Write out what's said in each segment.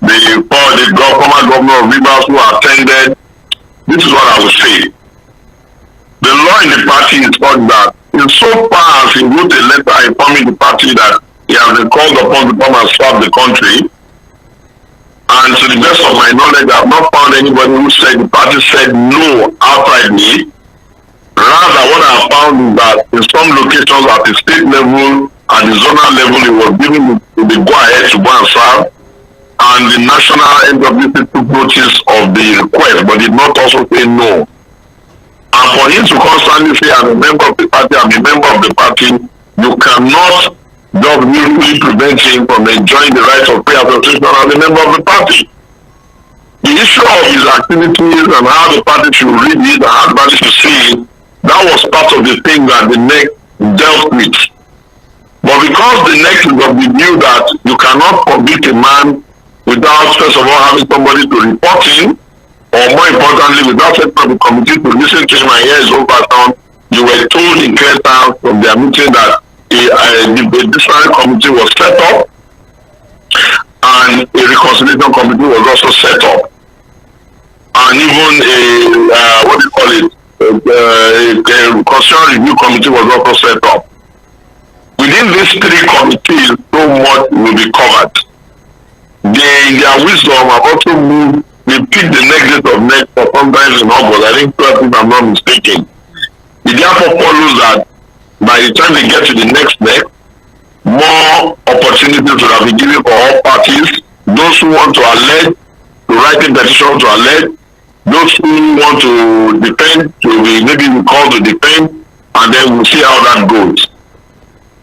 the former governor of Rivers who attended, this is what I would say. The law in the party is such that in so far as he wrote a letter informing the party that he has been called upon to come and serve the country, and to the best of my knowledge, I have not found anybody who said the party said no outrightly. Rather, what I have found is that in some locations at the state level and the zonal level, it was given the go-ahead to go and serve, and the national NWC took notice of the request, but did not also say no. And for him to constantly say, I'm a member of the party, I'm a member of the party, you cannot just willfully prevent him from enjoying the rights of free association as a member of the party. The issue of his activities and how the party should read it and how the party should see it, that was part of the thing that the NEC dealt with. But because the NEC is of the view that you cannot convict a man without first of all having somebody to report him, or more importantly, without setting up a committee to listen to him and hear his own background, you were told in clear terms from their meeting that a disciplinary committee was set up and a reconciliation committee was also set up. And even a reconciliation review committee was also set up. Within these three committees, so much will be covered. They, in their wisdom, have also moved. They picked the next date of next for sometimes in August. I think 12, if I'm not mistaken. It therefore follows that by the time they get to the next step, more opportunities will have been given for all parties. Those who want to allege, to write a petition to allege, those who want to defend, to be maybe called to defend, and then we'll see how that goes.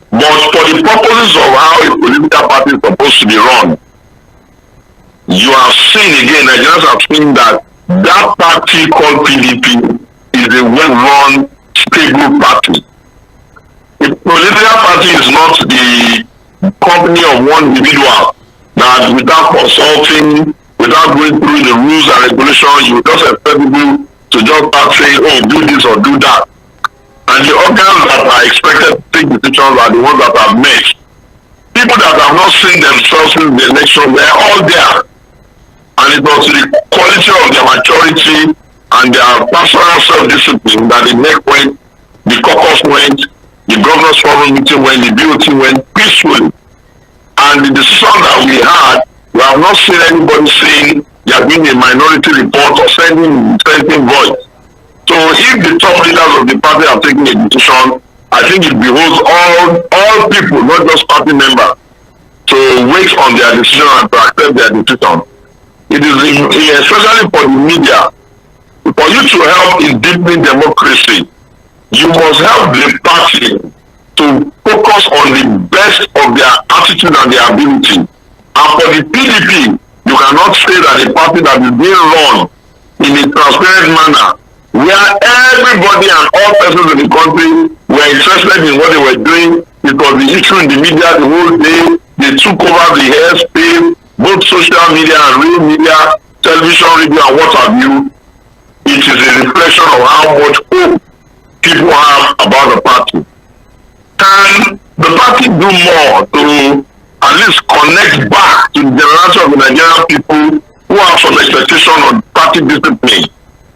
But for the purposes of how a political party is supposed to be run, you have seen again, Nigerians have seen that that party called PDP is a well-run, stable party. A political party is not the company of one individual that without consulting, without going through the rules and regulations, you just expect people to just start saying, oh, do this or do that. And the organs that are expected to take decisions are the ones that have met. People that have not seen themselves in the election, they're all there. And it was the quality of their maturity and their personal self-discipline that the NEC went, the caucus went, the governor's forum meeting went, the BOT went peacefully. And the decision that we had, we have not seen anybody saying there has been a minority report or sending voice. So if the top leaders of the party are taking a decision, I think it behoves all people, not just party members, to wait on their decision and to accept their decision. It is especially for the media, for you to help in deepening democracy, you must help the party to focus on the best of their attitude and their ability. And for the PDP, you cannot say that a party that is being run in a transparent manner, where everybody and all persons in the country were interested in what they were doing. It was the issue in the media the whole day. They took over the airspace, both social media and real media, television, radio, and what have you. It is a reflection of how much hope people have about the party. Can the party do more to at least connect back to the generation of the Nigerian people who have some expectation on party discipline?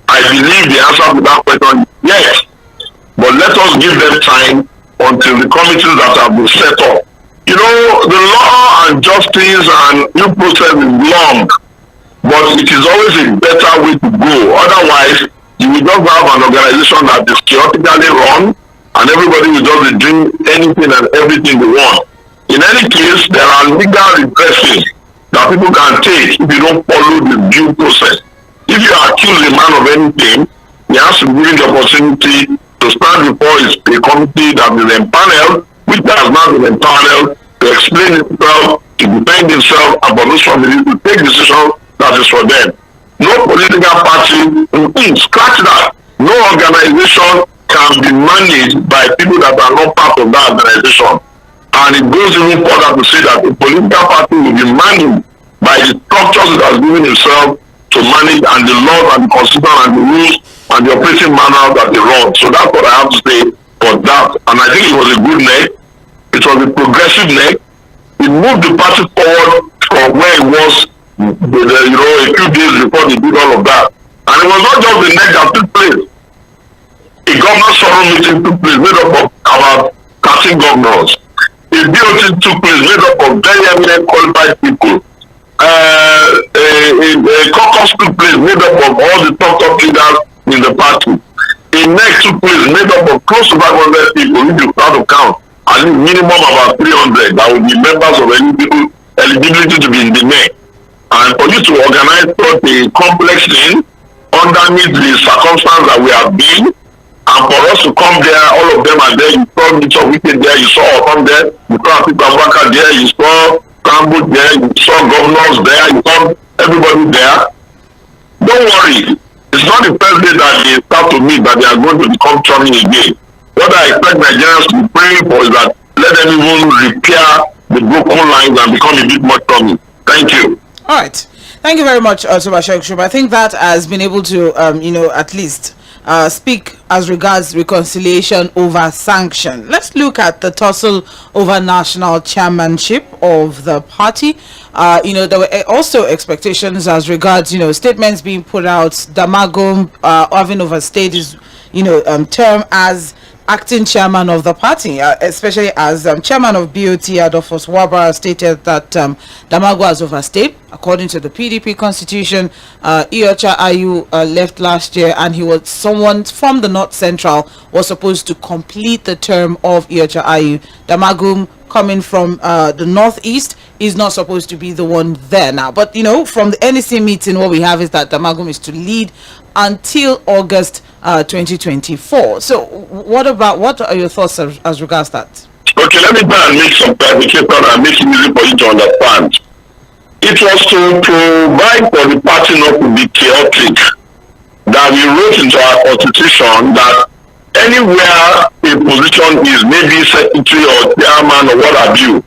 I believe the answer to that question is yes. But let us give them time until the committees that have been set up. You know, the law and justice and due process is long, but it is always a better way to go. Otherwise, you will just have an organization that is chaotically run, and everybody will just be doing anything and everything they want. In any case, there are legal redresses that people can take if you don't follow the due process. If you accuse a man of anything, he has to be given the opportunity to stand before a committee that is empaneled, which has not been empaneled, to explain himself, to defend himself, about those families, to take decisions that is for them. No political party, scratch that. No organization can be managed by people that are not part of that organization. And it goes even further to say that a political party will be managed by the structures it has given itself to manage, and the laws and the constitution and the rules and the operating manual that they run. So that's what I have to say for that. And I think it was a good NEC. It was a progressive NEC. It moved the party forward from where it was a few days before they did all of that. And it was not just the next that took place. A governor sorrow meeting took place made up of about 13 governors. A BOT took place made up of very eminent qualified people. A caucus took place made up of all the top leaders in the party. A next took place made up of close to 500 people, if you start to count, at least minimum about 300 that will be members of eligibility to be in the neck. And for you to organize such a complex thing underneath the circumstance that we have been, and for us to come there, all of them are there. You saw Mitchell Wicked there, you saw Otom there, you saw Peter Waka there, you saw Campbell there, you saw governors there, you saw everybody there. Don't worry, it's not the first day that they start to meet that they are going to become churning again. What I expect Nigerians to be praying for is that let them even repair the broken lines and become a bit more churning. Thank you. All right. Thank you very much, Subashek. I think that has been able to, at least speak as regards reconciliation over sanction. Let's look at the tussle over national chairmanship of the party. There were also expectations as regards, statements being put out. Damagum having overstayed his, term as acting chairman of the party, especially as chairman of BOT, Adolphus Wabara stated that Damagum has overstayed. According to the PDP constitution, Iyorchia Ayu left last year, and he was someone from the North Central was supposed to complete the term of Iyorchia Ayu. Damagum, coming from the Northeast, is not supposed to be the one there now. But from the NEC meeting, what we have is that Damagum is to lead until August 2024. So what are your thoughts as regards that? Okay, let me try and make some clarification and make it easy for you to understand. It was to provide for the party not to be chaotic that we wrote into our constitution that anywhere a position is, maybe secretary or chairman or what have you,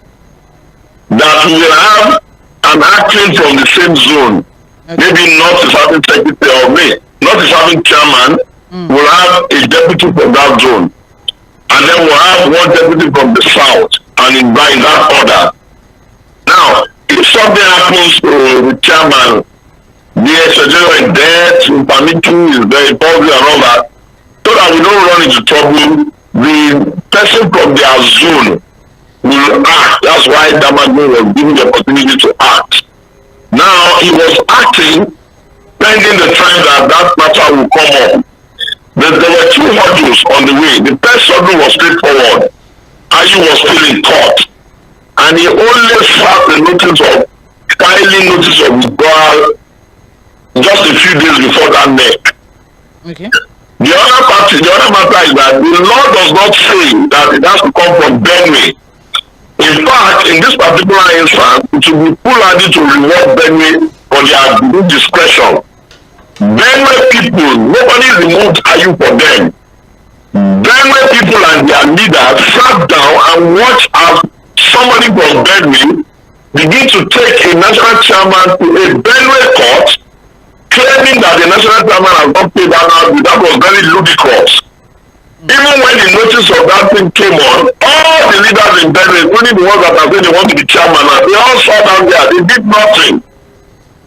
that we will have an acting from the same zone. Okay. Maybe not is having secretary or me, not is having chairman, we'll have a deputy from that zone. And then we'll have one deputy from the south, and in that order. Now, if something happens to the chairman, the executive death, permitting is very important and all that, so that we don't run into trouble, the person from their zone will act. That's why Damagum was given the opportunity to act. Now, he was acting pending the time that matter will come up. There were two modules on the way. The first module was straightforward. Ayu was still in court. And he only served the notice of filing notice of withdrawal just a few days before that neck. Okay. The other matter is that the law does not say that it has to come from Benue. In fact, in this particular instance, it will be foolhardy to reward Benue for their discretion. Benue people, nobody removed Ayu for them. Benue people and their leaders sat down and watched as somebody from Benue begin to take a national chairman to a Benue court, claiming that the national chairman has not paid that out. That was very ludicrous. Even when the notice of that thing came on, all the leaders in Benue, including the ones that are saying they want to be chairman, they all sat down there. They did nothing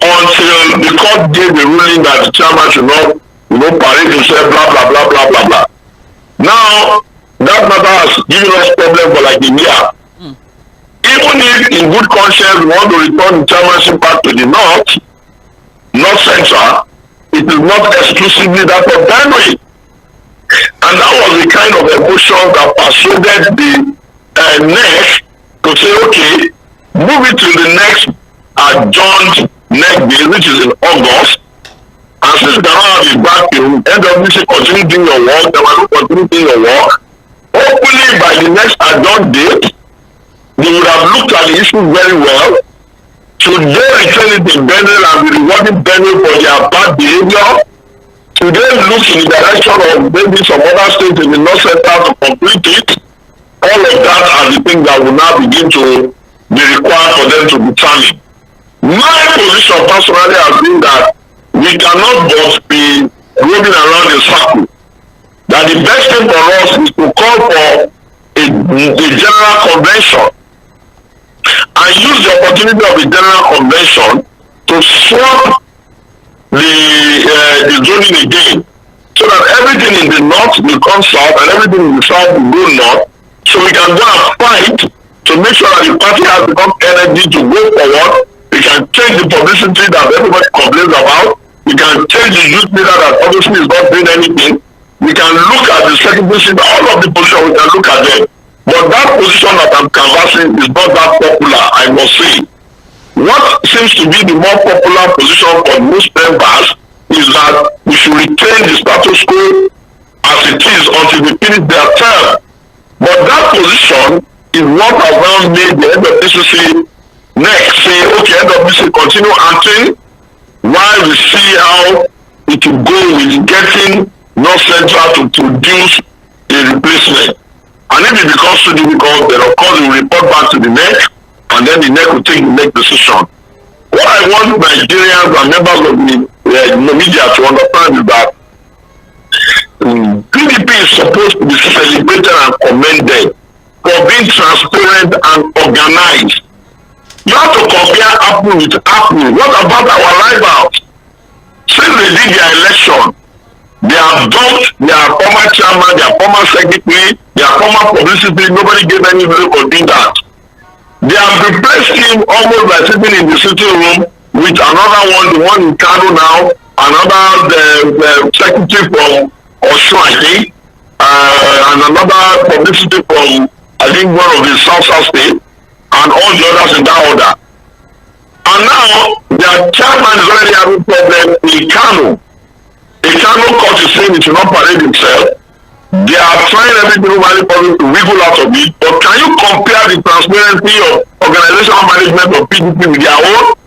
until the court gave the ruling that the chairman should not, parade himself, blah, blah, blah, blah, blah, blah. Now, that matter has given us problem for like a year. Even if in good conscience we want to return the chairmanship back to the North Central, it is not exclusively that of Benue. And that was the kind of emotion that persuaded the NEC to say, okay, move it to the next adjourned NEC day, which is in August. And since they don't have a vacuum, NWC continue doing your work, they will continue doing your work. Hopefully by the next adjourned date, they would have looked at the issue very well. Should they return it to Benue and be rewarding Benue for their bad behavior? Should they look in the direction of maybe some other states in the North Central to complete it? All of that are the things that will now begin to be required for them to determine. My position personally has been that we cannot just be moving around in circle. That the best thing for us is to call for a general convention and use the opportunity of a general convention to swap the zoning again, so that everything in the north will come south and everything in the south will go north, so we can go and fight to make sure that the party has enough energy to go forward. We can change the publicity that everybody complains about. We can change the youth leader that obviously is not doing anything. We can look at the secretary, all of the positions, we can look at them. But that position that I'm canvassing is not that popular, I must say. What seems to be the more popular position for most members is that we should retain the status quo as it is until they finish their term. But that position is what has now made the NWCC next say, okay, NWCC continue acting while we see how it will go with getting North Central to produce a replacement. And if it becomes too difficult, then of course we will report back to the NEC, and then the NEC will take the next decision. What I want Nigerians and members of the media to understand is that PDP is supposed to be celebrated and commended for being transparent and organized. You have to compare apple with apple. What about our rivals? Since they did their election, they have dumped their former chairman, their former secretary, their former publicity. Nobody gave any break for doing that. They have replaced him almost like sitting in the sitting room with another one, the one in Kano now, another the secretary from Osho, I think, and another publicity from, I think, one of the South state, and all the others in that order. And now their chairman is already having problem in Kano. The Kano court is saying it should not parade himself. They are trying everything humanly possible to wiggle out of it. But can you compare the transparency of organizational management of PDP with their own?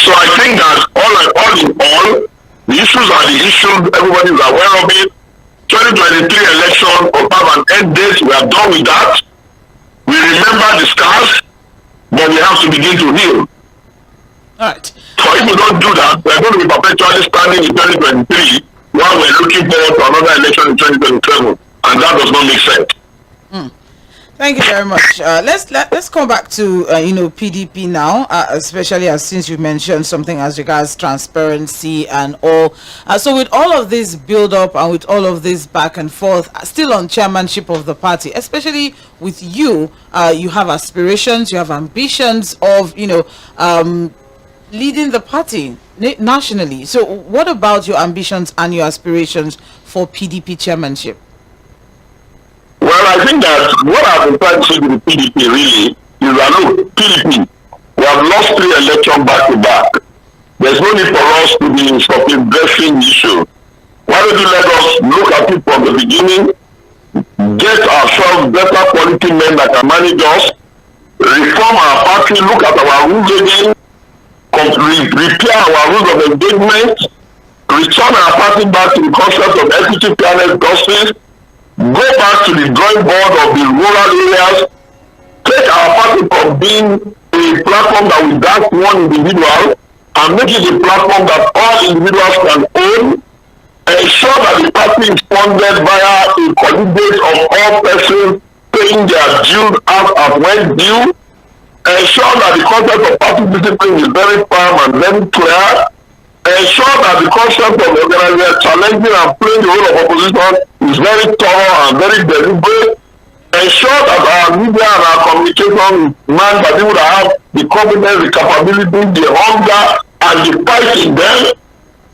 So I think that all in all, the issues are the issues. Everybody is aware of it. 2023 election will have an end date. We are done with that. We remember the scars, but we have to begin to heal. All right. So if we don't do that, we're going to be perpetually standing in 2023 while we're looking forward to another election in 2027, and that does not make sense. Thank you very much. Let's come back to PDP now, especially since you mentioned something as regards transparency and all. So with all of this build up and with all of this back and forth, still on chairmanship of the party, especially with you, you have aspirations, you have ambitions of leading the party nationally. So what about your ambitions and your aspirations for PDP chairmanship? Well, I think that what I've been trying to say to the PDP really is that, look, PDP, we have lost 3 elections back to back. There's no need for us to be dressing issue. Why don't you let us look at it from the beginning, get ourselves better quality men that can manage us, reform our party, look at our rules again, repair our rules of engagement, return our party back to the concept of equity, fairness, justice, go back to the drawing board of the rural areas, take our party from being a platform that we dash one individual and make it a platform that all individuals can own, ensure that the party is funded via a coordinate of all persons paying their dues out as when due, ensure that the concept of party discipline is very firm and very clear, ensure that the concept of organizing, challenging and playing the role of opposition is very thorough and very deliberate. Ensure that our media and our communication is manned by people that have the competence, the capability, the hunger, and the fight in them.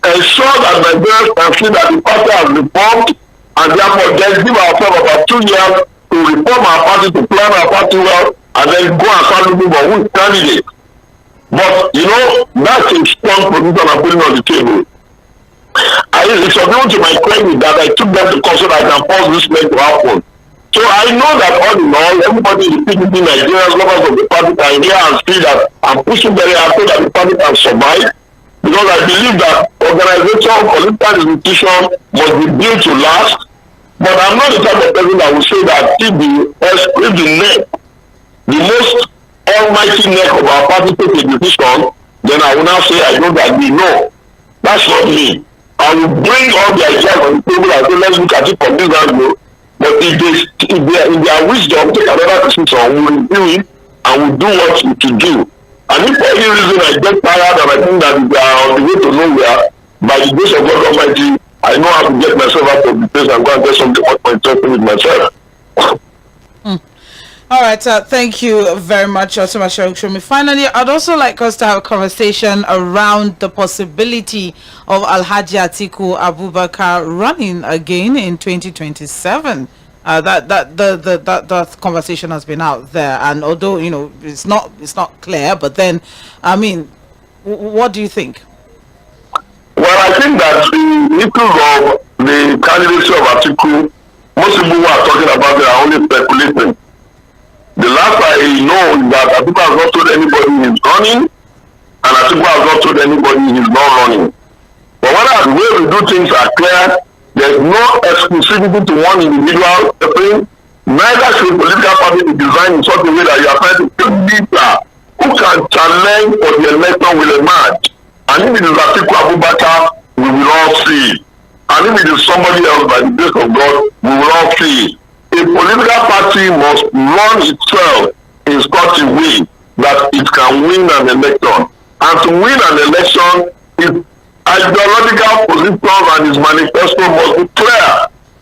Ensure that Nigerians can see that the party has reformed, and therefore just give ourselves about 2 years to reform our party, to plan our party well, and then go and start looking for which candidate. But that's a strong position I'm putting on the table. It's available to my credit that I took them to consult that I can force this thing to happen. So I know that all in all, everybody in the PDP, Nigerians, members of the party can hear and see that I'm pushing very hard so that the party can survive. Because I believe that organization, political institution must be built to last. But I'm not the type of person that will say that if the most almighty neck of our party take a decision, then I will now say I don't agree. No, that's not me. I will bring all the ideas on the table and say let's look at it from this angle. But if they are in their wisdom take another decision, we will review it and we'll do what we to do. And if for any reason I get tired and I think that they are on the way to nowhere, by the grace of God Almighty, I know how to get myself out of the place and go and get something much more interesting with myself. All right, thank you very much, Otuma Shomi. Finally, I'd also like us to have a conversation around the possibility of Alhaji Atiku Abubakar running again in 2027. That conversation has been out there, and although it's not clear, but then I mean, what do you think? Well, I think that the issue of the candidacy of Atiku, most people who are talking about it are only speculating. The last I know is that Atiku has not told anybody he's running, and Atiku has not told anybody he's not running. But when the way we do things are clear, there's no exclusivity to one individual thing. Neither should political party be designed in such a way that you are trying to pick leader who can challenge for the election will emerge. And if it is Atiku Abubakar, we will all see it. And if it is somebody else, by the grace of God, we will all see it. A political party must run itself in such a way that it can win an election. And to win an election, its ideological position and its manifesto must be clear.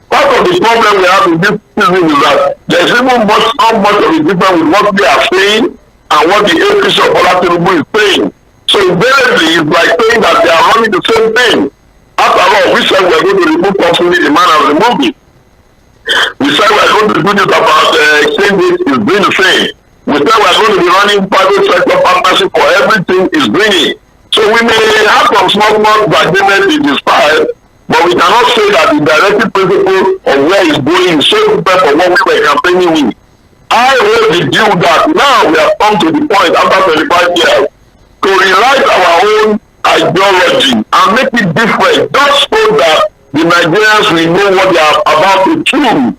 Part of the problem we have in this season is that there is even not much of a difference with what they are saying and what the APC of Bola Tinubu is saying. So invariably, it's like saying that they are running the same thing. After all, we said we are going to remove completely the man has removed it. We said we are going to do this about exchanges, is doing the same. We said we are going to be running private sector partnership for everything, is doing it. So we may have some small agreement in this file, but we cannot say that the directive principle of where it's going is so different from what we were campaigning with. I hold the view that now we have come to the point after 25 years to rewrite our own ideology and make it different, just so that the Nigerians will know what they are about to choose.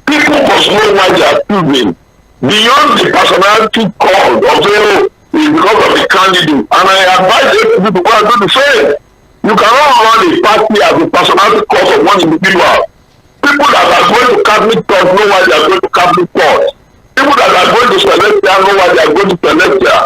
People must know why they are choosing. Beyond the personality call of saying, is because of the candidate. And I advise people to go and do the same. You cannot run a party as a personality cause of one individual. People that are going to Catholic church know why they are going to Catholic church. People that are going to Celestia know why they are going to Celestia.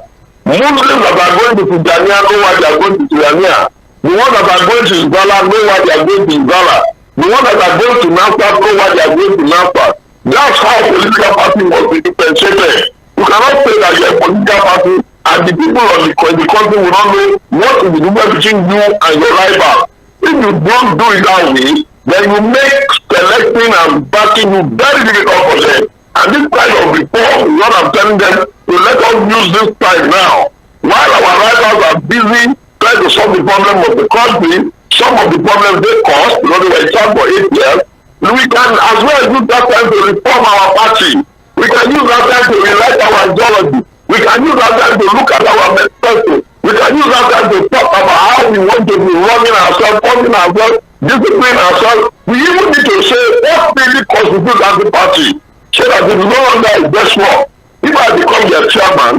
Muslims that are going to Tijania know why they are going to Tijania. The ones that are going to Izala know why they are going to Izala. The ones that are going to NAFTA know why they are going to NAFTA. That's how political party must be differentiated. You cannot say that you are a political party and the people of the country will not know what is the difference between you and your rival. If you don't do it that way, then you make selecting and backing you very difficult for them. And this kind of reform is what I'm telling them to let us use this time now. While our rivals are busy trying to solve the problem of the country, some of the problems they caused, because they were in charge for 8 years, we can as well use that time to reform our party. We can use that time to rewrite our ideology. We can use that time to look at our manifesto. We can use that time to talk about how we want to be running ourselves, funding ourselves, disciplining ourselves. We even need to say what really constitutes as a party, so that it is no longer a guesswork. If I become their chairman,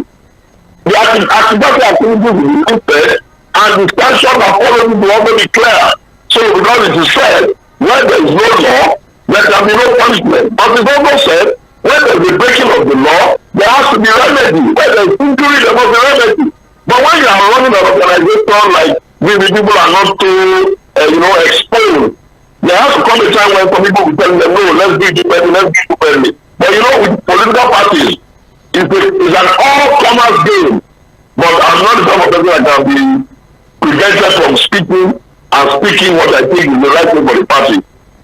the activity will be limited, and the sanctions that follow will also be clear. So because it is said, when there is no law, there can be no punishment. But it's also said, when there is a breaking of the law, there has to be remedy. When there is injury, there must be remedy. But when you are running an organization like maybe people are not too, exposed, there has to come a time when some people will tell them, no, let's do it differently, let's do it differently. But with political parties, it's an all-comers game. But I'm not the type of person that can be prevented from speaking and speaking what I think is the right thing for the party.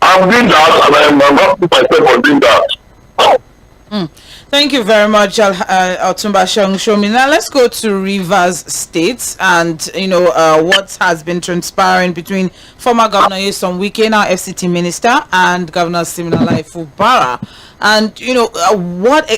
I'm doing that, and I'm not put myself on doing that. Thank you very much, Otumba Shomi. Now let's go to Rivers State and what has been transpiring between former Governor Nyesom Wike, now FCT Minister, and Governor Siminalayi Fubara. And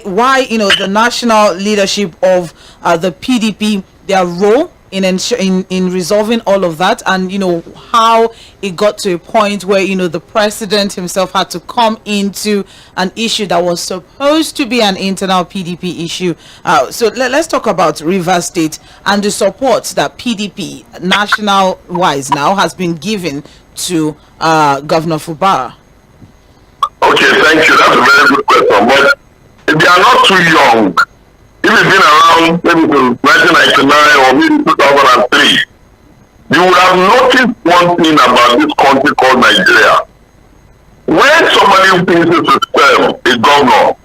why the national leadership of the PDP, their role in resolving all of that, and how it got to a point where the president himself had to come into an issue that was supposed to be an internal PDP issue. So let's talk about Rivers State and the support that PDP national wise now has been given to Governor Fubara. Okay, thank you. That's a very good question. But they are not too young. If you've been around maybe since 1999 or maybe 2003, you would have noticed one thing about this country called Nigeria. When somebody finishes his term, a governor,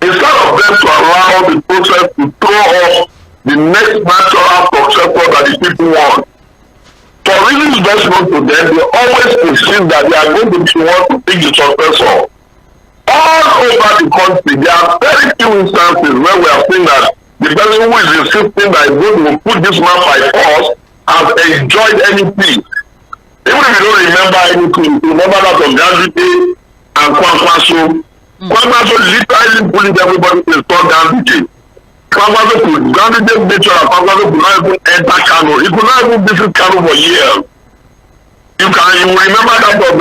instead of them to allow the process to throw off the next natural successor that the people want, for reasons best known to them, they always insist that they are going to be the one to pick the successor. All over the country, there are very few instances where we have seen that the person who is insisting that is going to put this man by force has enjoyed any peace. Even if you don't remember anything, remember that of Gandhi and Kwankwaso. Kwankwaso literally bullied everybody to install Gandhi. Kwankwaso could Gandhi nature and Kwankwaso could not even enter Kano. He could not even visit Kano for years. You remember that of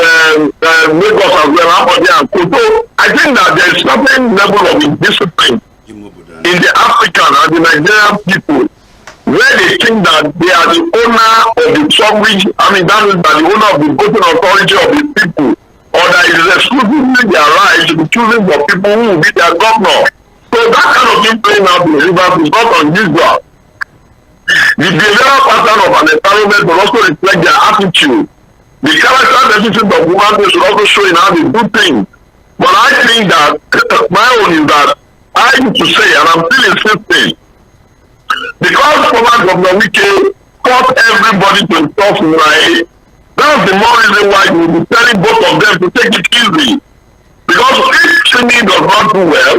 Lagos as well, Abode and Koto. I think that there is certain level of indiscipline in the African and the Nigerian people, where they think that they are the owner of the sovereign, that is that the owner of the voting authority of the people, or that it is exclusively their right to be choosing for people who will be their governor. So that kind of thing playing out in the rivers is not unusual. The behavioral pattern of an environment will also reflect their attitude. The character deficit of human beings should also show in how they do things. But I think that my own is that I need to say, and I'm still insisting, because former Governor Wike forced everybody to install Similaye, that's the more reason why we will be telling both of them to take it easy. Because if Simi does not do well,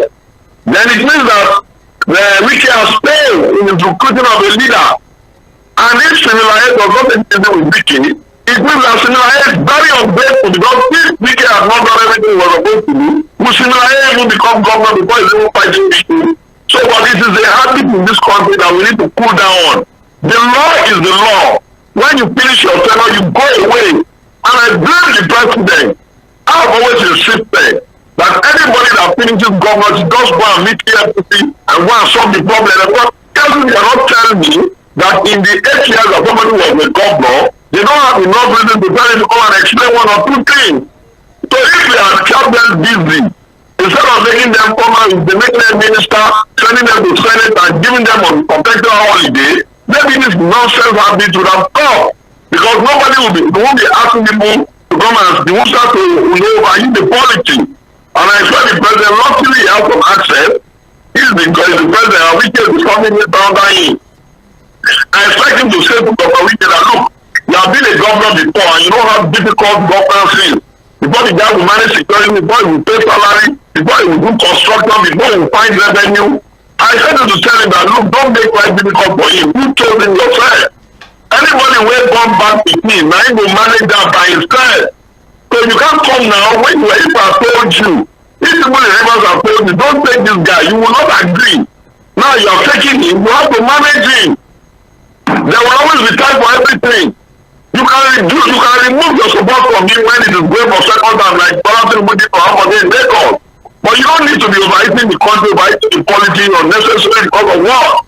then it means that Wike has failed in his recruiting of a leader. And if Similaye does not take it easy with Wike, it means that Similaye is very ungrateful, because if Wike has not done everything he was supposed to do, will Similaye even become governor before he's even fighting Wike? So, but it is a habit in this country that we need to cool down on. The law is the law. When you finish your tenure, you go away. And I blame the president. I've always insisted that anybody that finishes government just go and meet EFCC and go and solve the problem. Because you cannot tell me that in the 8 years that somebody was a governor, they don't have enough reason to tell him to come and explain one or two things. So if we are kept them busy, instead of making them formal, they make them minister, sending them to Senate and giving them a perpetual holiday, maybe this nonsense habit would have stopped. Because nobody won't be asking people to come and they won't start to overuse the policy. And I expect the president, luckily he has some access. He's the president, and Wike is coming in under him. I expect him to say to Dr. Wike that, look, you have been a governor before and you know how difficult governance is. Before the guy will manage security, before he will pay salary, before he will do construction, before he will find revenue. I said to tell him that, look, don't make life difficult for him. You chose him yourself. Anybody who has gone back with me, now he will manage that by himself. So you can't come now when if I told you, if people in the rivers have told you, don't take this guy, you will not agree. Now you are taking him, you have to manage him. There will always be time for everything. You can remove your support from him when it is going for second time, like balancing money for Abode in Lagos. But you don't need to be overeating the country, overeating the policy unnecessarily because of what?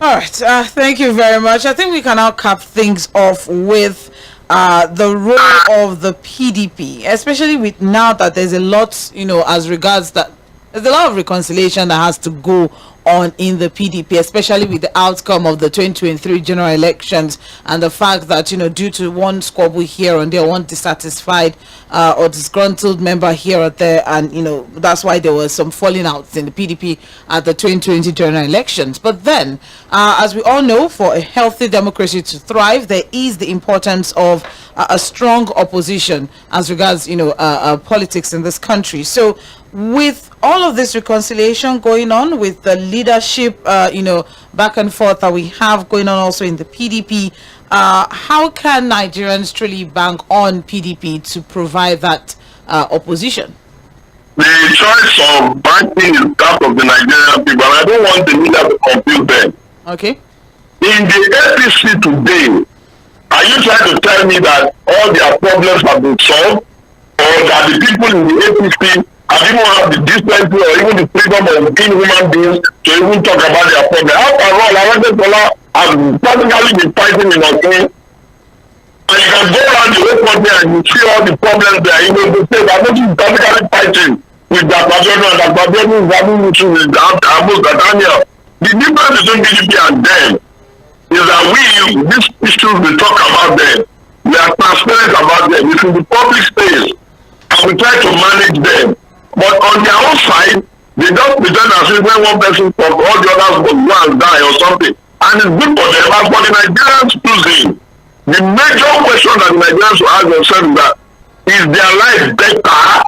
All right. Thank you very much. I think we can now cap things off with the role of the PDP, especially with now that there's a lot, as regards that there's a lot of reconciliation that has to go on in the PDP, especially with the outcome of the 2023 general elections and the fact that, due to one squabble here and there, one dissatisfied or disgruntled member here or there, and, that's why there was some falling outs in the PDP at the 2020 general elections. But then, as we all know, for a healthy democracy to thrive, there is the importance of a strong opposition as regards, politics in this country. So, with all of this reconciliation going on, with the leadership, back and forth that we have going on also in the PDP, how can Nigerians truly bank on PDP to provide that opposition? The choice of banking is that of the Nigerian people, and I don't want the media to confuse them. Okay. In the APC today, are you trying to tell me that all their problems have been solved, or that the people in the APC have even have the decency or even the freedom of being human beings to even talk about their problem? After all, Aradebola has practically been fighting in Ogun, and you can go around the whole country and you see all the problems there. You know, they say that nobody is practically fighting. with that Babylon is having issue with Abu Daniel. The difference between PDP and them is that these issues we talk about them, we are transparent about them. It's in the public space, and we try to manage them. But on their own side, they just pretend as if when one person talk, all the others will go and die or something. And it's good for them. As for the Nigerians choosing, the major question that the Nigerians will ask themselves is that, is their life better?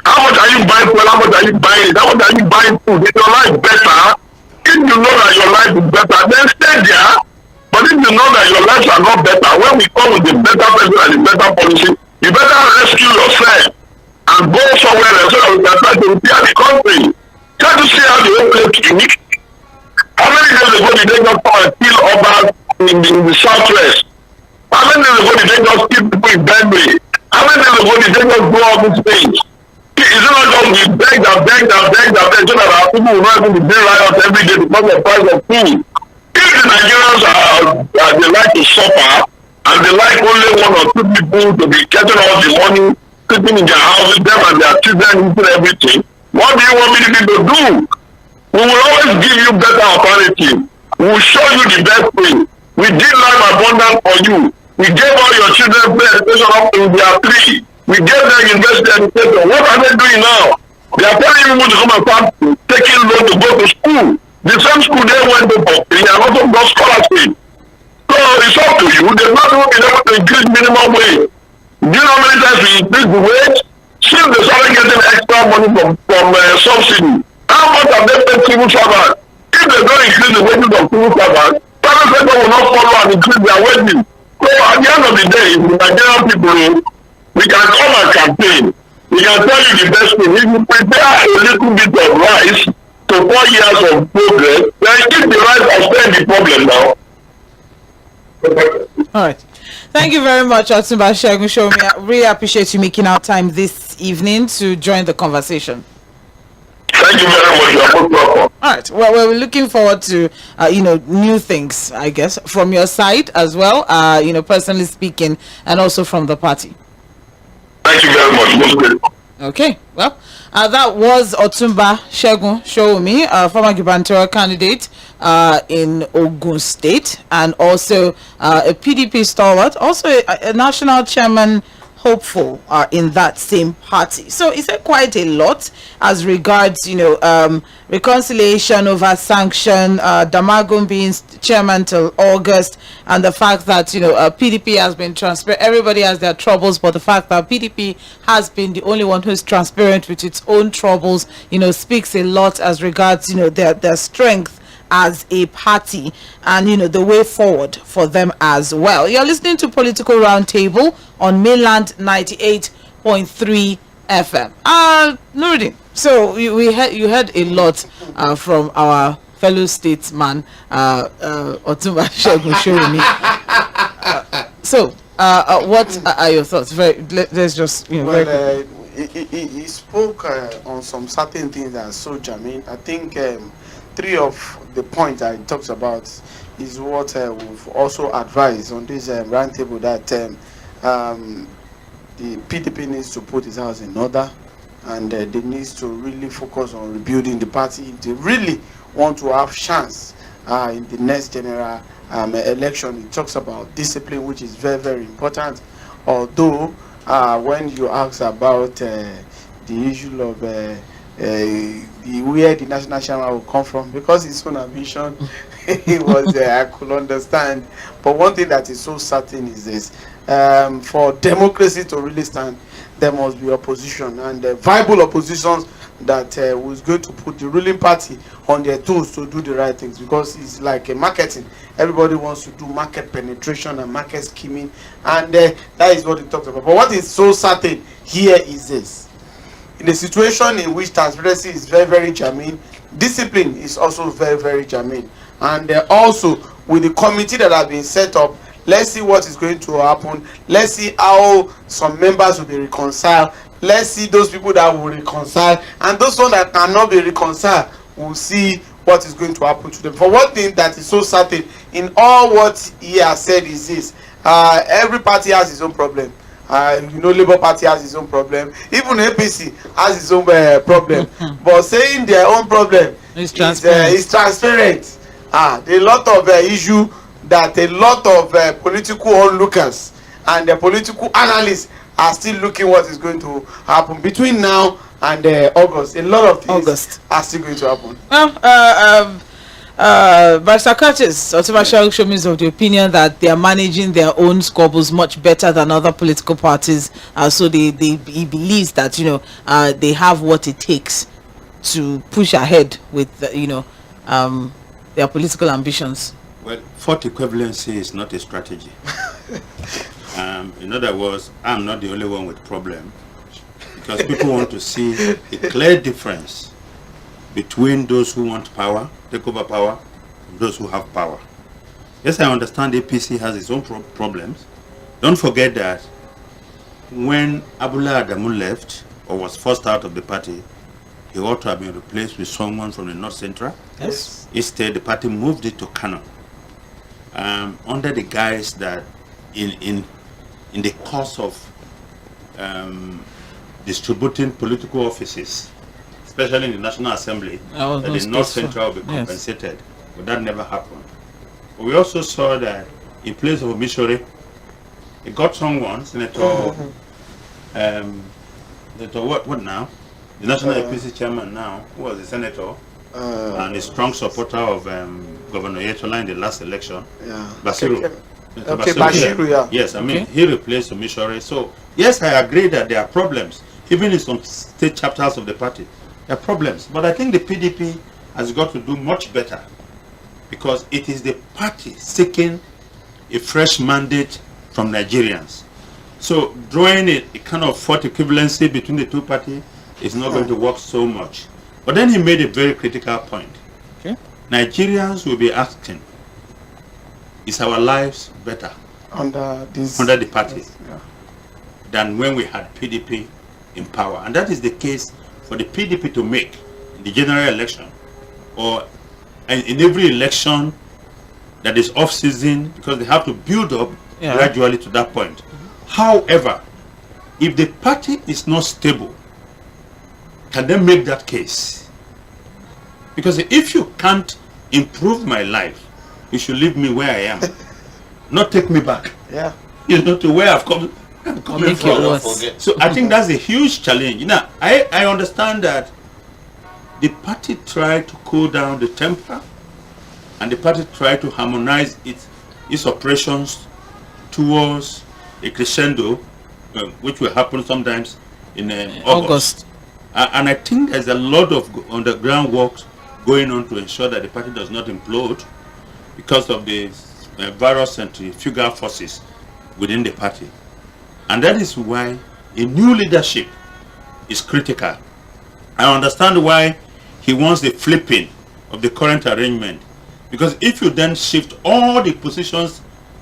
How much are you buying fuel? How much are you buying it? How much are you buying food? Is your life better? If you know that your life is better, then stay there. But if you know that your lives are not better, when we come with a better person and a better policy, you better rescue yourself and go somewhere else so that we can try to repair the country. Try to see how the whole place is unique. How many days ago did they just come and kill Obas in the southwest? How many days ago did they just kill people in Benue? How many days ago did they just do all these things? Is it not just we beg so that our people will not even be doing riots every day because of the price of food? If the Nigerians they like to suffer and they like only one or two people to be getting all the money, sitting in their houses, them and their children eating everything, what do you want me to do? We will always give you better alternative. We will show you the best way. We did life abundant for you. We gave all your children free education up in their 3. We gave them university education. What are they doing now? They are telling people to come and start taking loan to go to school. The same school they went to for free and also got scholarship. So it's up to you. They've not even been able to increase minimum wage. Do you know how many times we increase the wage? Since they started getting extra money from subsidy, how much have they paid civil servants? If they don't increase the wages of civil servants, private sector will not follow and increase their wages. So at the end of the day, the Nigerian people, we can come and campaign. We can tell you the best thing. If you prepare a little bit of rice to 4 years of progress, then keep the rice and stay in the problem now. All right. Thank you very much, Otunba Segun Shomi. I really appreciate you making our time this evening to join the conversation. Thank you very much. You are most welcome. All right. Well, we're looking forward to new things, I guess, from your side as well. Personally speaking, and also from the party. Thank you very much. Most grateful. Okay. Well, that was Otunba Segun Shomi, former gubernatorial candidate in Ogun State, and also a PDP stalwart, also a national chairman hopeful in that same party. So is there quite a lot as regards reconciliation over sanction, Damagum being chairman till August, and the fact that PDP has been transparent. Everybody has their troubles, but the fact that PDP has been the only one who is transparent with its own troubles speaks a lot as regards their strength as a party, and the way forward for them as well. You're listening to Political Roundtable on Mainland 98.3 FM. Nuruddin, so you heard a lot from our fellow statesman Otunba Segun Shomi. So what are your thoughts? Let's just he spoke on some certain things that are so germane. I think 3 of the points that he talks about is what we've also advised on this roundtable, that the PDP needs to put his house in order, and they needs to really focus on rebuilding the party if they really want to have chance in the next general election. He talks about discipline, which is very, very important. Although when you ask about the issue of where the national chairman will come from, because his own ambition it was I could understand, but one thing that is so certain is this: for democracy to really stand, there must be opposition, and viable oppositions that was going to put the ruling party on their toes to do the right things, because it's like a marketing. Everybody wants to do market penetration and market scheming, and that is what he talks about. But what is so certain here is this: in a situation in which transparency is very, very germane, discipline is also very, very germane. And also with the committee that has been set up, let's see what is going to happen. Let's see how some members will be reconciled. Let's see those people that will reconcile, and those ones that cannot be reconciled, we'll see what is going to happen to them. For one thing that is so certain in all what he has said is this: every party has its own problem. Labour Party has its own problem. Even APC has its own problem. But saying their own problem is transparent. There are a lot of issue that a lot of political onlookers and the political analysts are still looking what is going to happen between now and August. A lot of things are still going to happen. Barrister Curtis Otumashio is of the opinion that they are managing their own squabbles much better than other political parties, so he believes that they have what it takes to push ahead with their political ambitions. Well, fault equivalency is not a strategy. In other words, I'm not the only one with problem, because people want to see a clear difference between those who want power, take over power, and those who have power. Yes, I understand APC has its own problems. Don't forget that when Abdullah Adamu left or was forced out of the party, he ought to have been replaced with someone from the North Central. Yes. Instead, the party moved it to Kano, under the guise that in the course of distributing political offices, especially in the National Assembly, that the North Central will be compensated. Yes. But that never happened. But we also saw that in place of Omishore, he got someone, Senator, what now? The National APC chairman now, who was the senator, and a strong supporter of Governor Yetola in the last election, Basiru. Okay, Basiru, yeah. Yes, I mean, he replaced Omishore. So, yes, I agree that there are problems. Even in some state chapters of the party, there are problems. But I think the PDP has got to do much better, because it is the party seeking a fresh mandate from Nigerians. So drawing a kind of fault equivalency between the two parties is not going to work so much. But then he made a very critical point. Okay. Nigerians will be asking, is our lives better under the party than when we had PDP in power? And that is the case for the PDP to make in the general election, or in every election that is off-season, because they have to build up gradually to that point. However, if the party is not stable, can they make that case? Because if you can't improve my life, you should leave me where I am, not take me back. Yeah. To where I've come. Coming from. So I think that's a huge challenge. Now, I understand that the party tried to cool down the temper, and the party tried to harmonize its operations towards a crescendo, which will happen sometimes in August. And I think there's a lot of underground work going on to ensure that the party does not implode because of the various centrifugal forces within the party. And that is why a new leadership is critical. I understand why he wants the flipping of the current arrangement, because if you then shift all the positions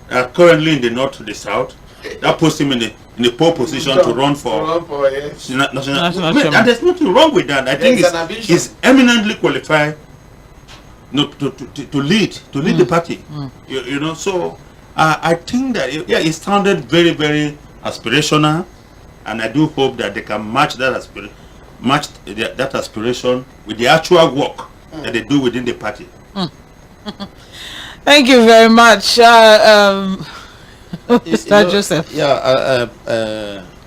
that are currently in the north to the south, that puts him in the pole position to run for national. And there's nothing wrong with that. I think he's eminently qualified to lead the party. So I think that it sounded very, very aspirational, and I do hope that they can match that aspiration with the actual work that they do within the party. Thank you very much, Mr. Joseph.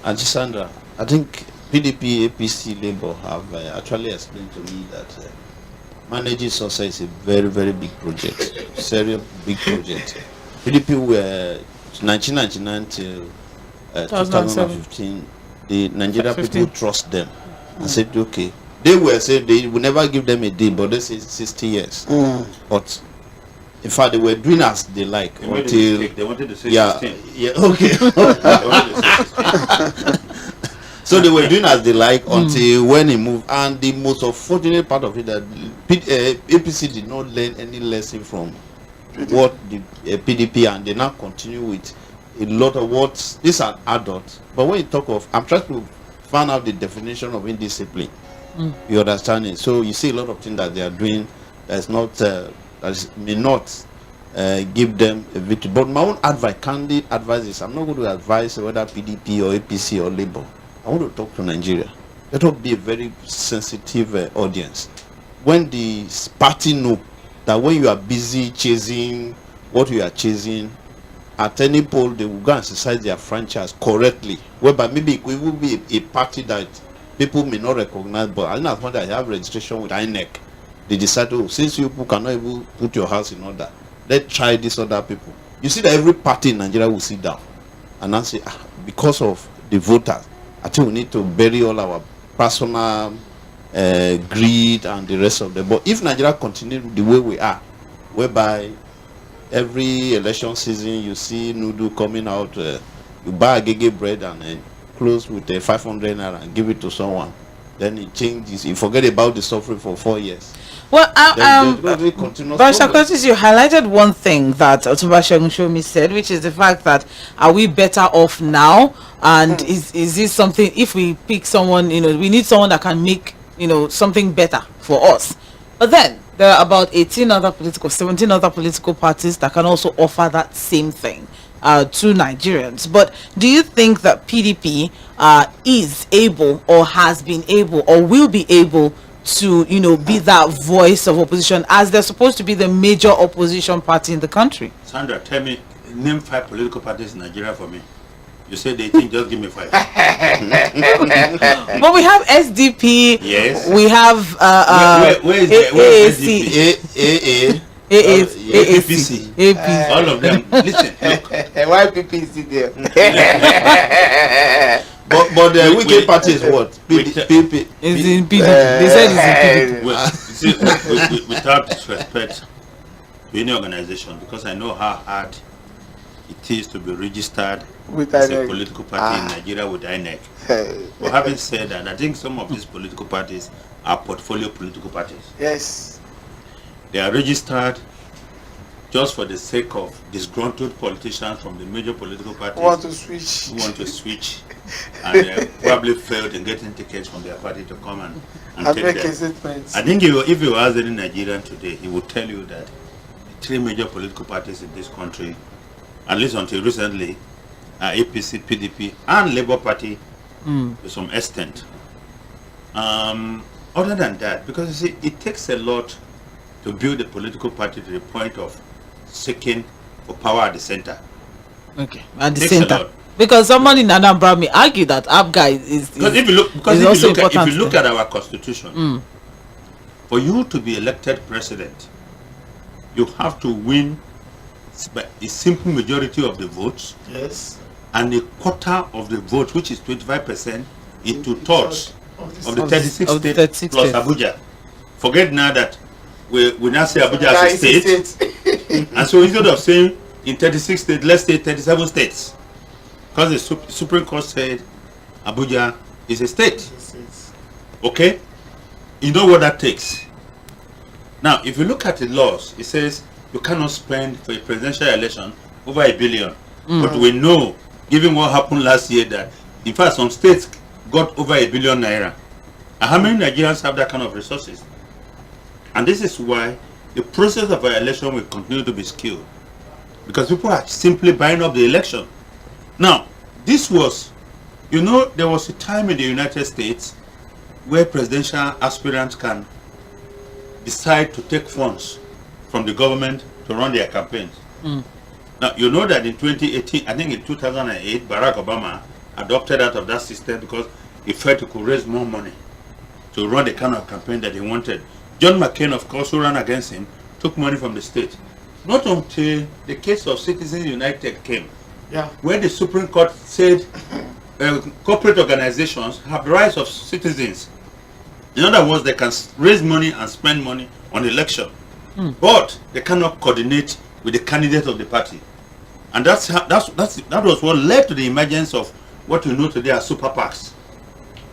Auntie Sandra, I think PDP, APC, Labour have actually explained to me that managing success is a very, very big project, serious big project. PDP were 1999 till 2015. The Nigerian people trust them and said, okay. They were saying they would never give them a deal, but they say 60 years. But in fact, they were doing as they like until they wanted to say 16. Okay. So they were doing as they like until when he moved. And the most unfortunate part of it that APC did not learn any lesson from what the PDP, and they now continue with a lot of what these are adults. But when you talk of, I'm trying to find out the definition of indiscipline. You understand it? So you see a lot of things that they are doing that's not may not give them a victory. But my own advice, candid advice is, I'm not going to advise whether PDP or APC or Labour. I want to talk to Nigeria. Let us be a very sensitive audience. When the party know that when you are busy chasing what you are chasing, at any poll they will go and exercise their franchise correctly, whereby maybe it will be a party that people may not recognize, but as long as they have registration with INEC, they decide, oh, since you people cannot even put your house in order, let's try this other people. You see that every party in Nigeria will sit down and now say, because of the voters, I think we need to bury all our personal greed and the rest of them. But if Nigeria continue the way we are, whereby every election season you see noodle coming out, you buy a gege bread and close with 500 naira and give it to someone, then it changes. You forget about the suffering for 4 years. Well, Barrister Curtis, you highlighted one thing that Otumba Shomi said, which is the fact that are we better off now? And is this something, if we pick someone, we need someone that can make, something better for us. But then there are about 17 other political parties that can also offer that same thing to Nigerians. But do you think that PDP is able, or has been able, or will be able to be that voice of opposition, as they're supposed to be the major opposition party in the country? Sandra, tell me, name 5 political parties in Nigeria for me. You said 18, just give me 5. But we have SDP. Yes. We have where is AAC. APC. All of them. Listen, look. Why PPC there? But the wicked party is what? PDP. Is in PDP. They said it's in PDP. Without disrespect to any organization, because I know how hard it is to be registered with as INEC. a political party in Nigeria with INEC. But having said that, I think some of these political parties are portfolio political parties. Yes. They are registered just for the sake of disgruntled politicians from the major political parties Want to switch. who want to switch and probably failed in getting tickets from their party to come and take them. I think if you ask any Nigerian today, he would tell you that the 3 major political parties in this country, at least until recently, are APC, PDP, and Labour Party to some extent. Other than that, because you see, it takes a lot to build a political party to the point of seeking for power at the center. Okay, at the Takes a center. lot. Because someone in Anambra may argue that APGA is Because if you look at our constitution, for you to be elected president, you have to win by a simple majority of the votes. Yes. And a quarter of the votes, which is 25%, into thirds of the 36 states plus Abuja. Forget now that we now say Abuja as a state. And so instead of saying in 36 states, let's say 37 states. Because the Supreme Court said Abuja is a state. Okay? You know what that takes. Now, if you look at the laws, it says you cannot spend for a presidential election over $1 billion. But we know, given what happened last year, that in fact some states got over $1 billion naira. And how many Nigerians have that kind of resources? And this is why the process of our election will continue to be skewed, because people are simply buying up the election. Now, this was, there was a time in the United States where presidential aspirants can decide to take funds from the government to run their campaigns. Now, you know that in 2018, I think in 2008, Barack Obama adopted out of that system because he felt he could raise more money to run the kind of campaign that he wanted. John McCain, of course, who ran against him, took money from the state. Not until the case of Citizens United came, where the Supreme Court said corporate organizations have rights of citizens. In other words, they can raise money and spend money on election, but they cannot coordinate with the candidate of the party. And that was what led to the emergence of what we know today as super PACs.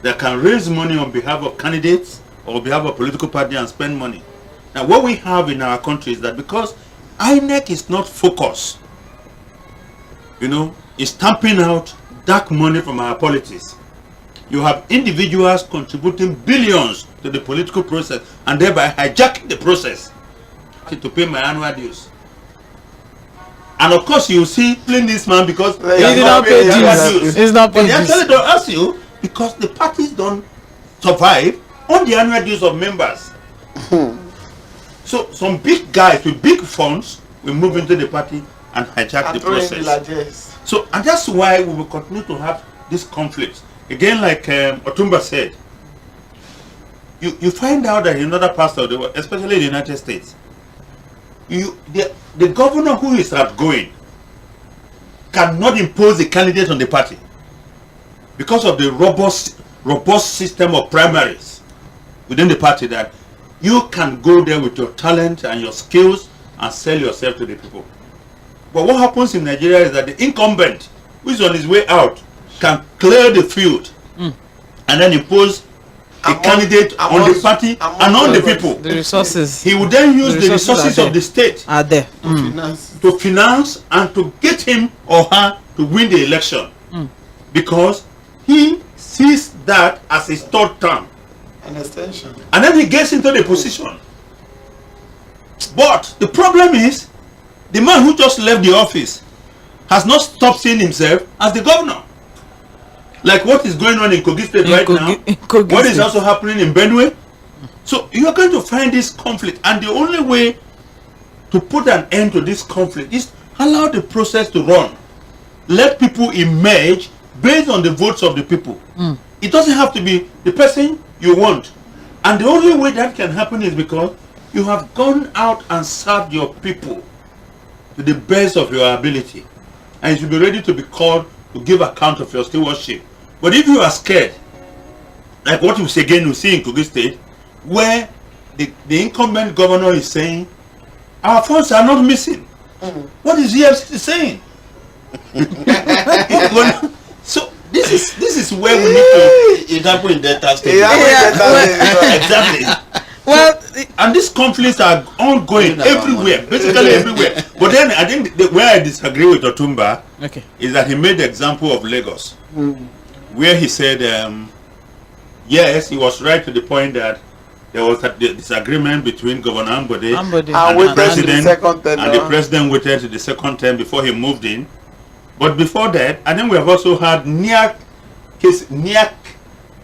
They can raise money on behalf of candidates or on behalf of political party and spend money. Now, what we have in our country is that because INEC is not focused, is stamping out dark money from our politics. You have individuals contributing billions to the political process and thereby hijacking the process to pay my annual dues. And of course, you see, playing this man because he did not pay dues. He's not But paying they dues. actually don't ask you because the parties don't survive on the annual dues of members. So some big guys with big funds will move into the party and hijack the process. So, and that's why we will continue to have this conflict. Again, like Otumba said, you find out that in other parts of the world, especially in the United States, the governor who is outgoing cannot impose a candidate on the party because of the robust system of primaries within the party, that you can go there with your talent and your skills and sell yourself to the people. But what happens in Nigeria is that the incumbent who is on his way out can clear the field and then impose a candidate on the party and on the people. The resources. He would then use the resources of the state are there to finance and to get him or her to win the election, because he sees that as his third term. An extension. And then he gets into the position. But the problem is, the man who just left the office has not stopped seeing himself as the governor. Like what is going on in Kogi State right now, what is also happening in Benue. So you are going to find this conflict, and the only way to put an end to this conflict is allow the process to run. Let people emerge based on the votes of the people. It doesn't have to be the person you want. And the only way that can happen is because you have gone out and served your people to the best of your ability. And you should be ready to be called to give account of your stewardship. But if you are scared, like what you see in Kogi State, where the incumbent governor is saying, our funds are not missing. What is EFCC saying? So this is where we need to example in data state. Exactly. Well, and these conflicts are ongoing everywhere, basically everywhere. But then I think where I disagree with Otumba is that he made the example of Lagos, where he said, yes, he was right to the point that there was a disagreement between Governor Ambode and the president, and the president waited to the second term before he moved in. But before that, I think we have also had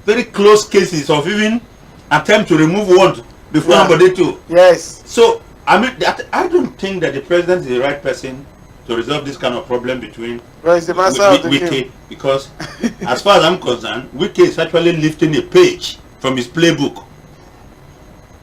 very close cases of even attempt to remove one before Ambode too. Yes. So I mean, I don't think that the president is the right person to resolve this kind of problem between Wike, because as far as I'm concerned, Wike is actually lifting a page from his playbook.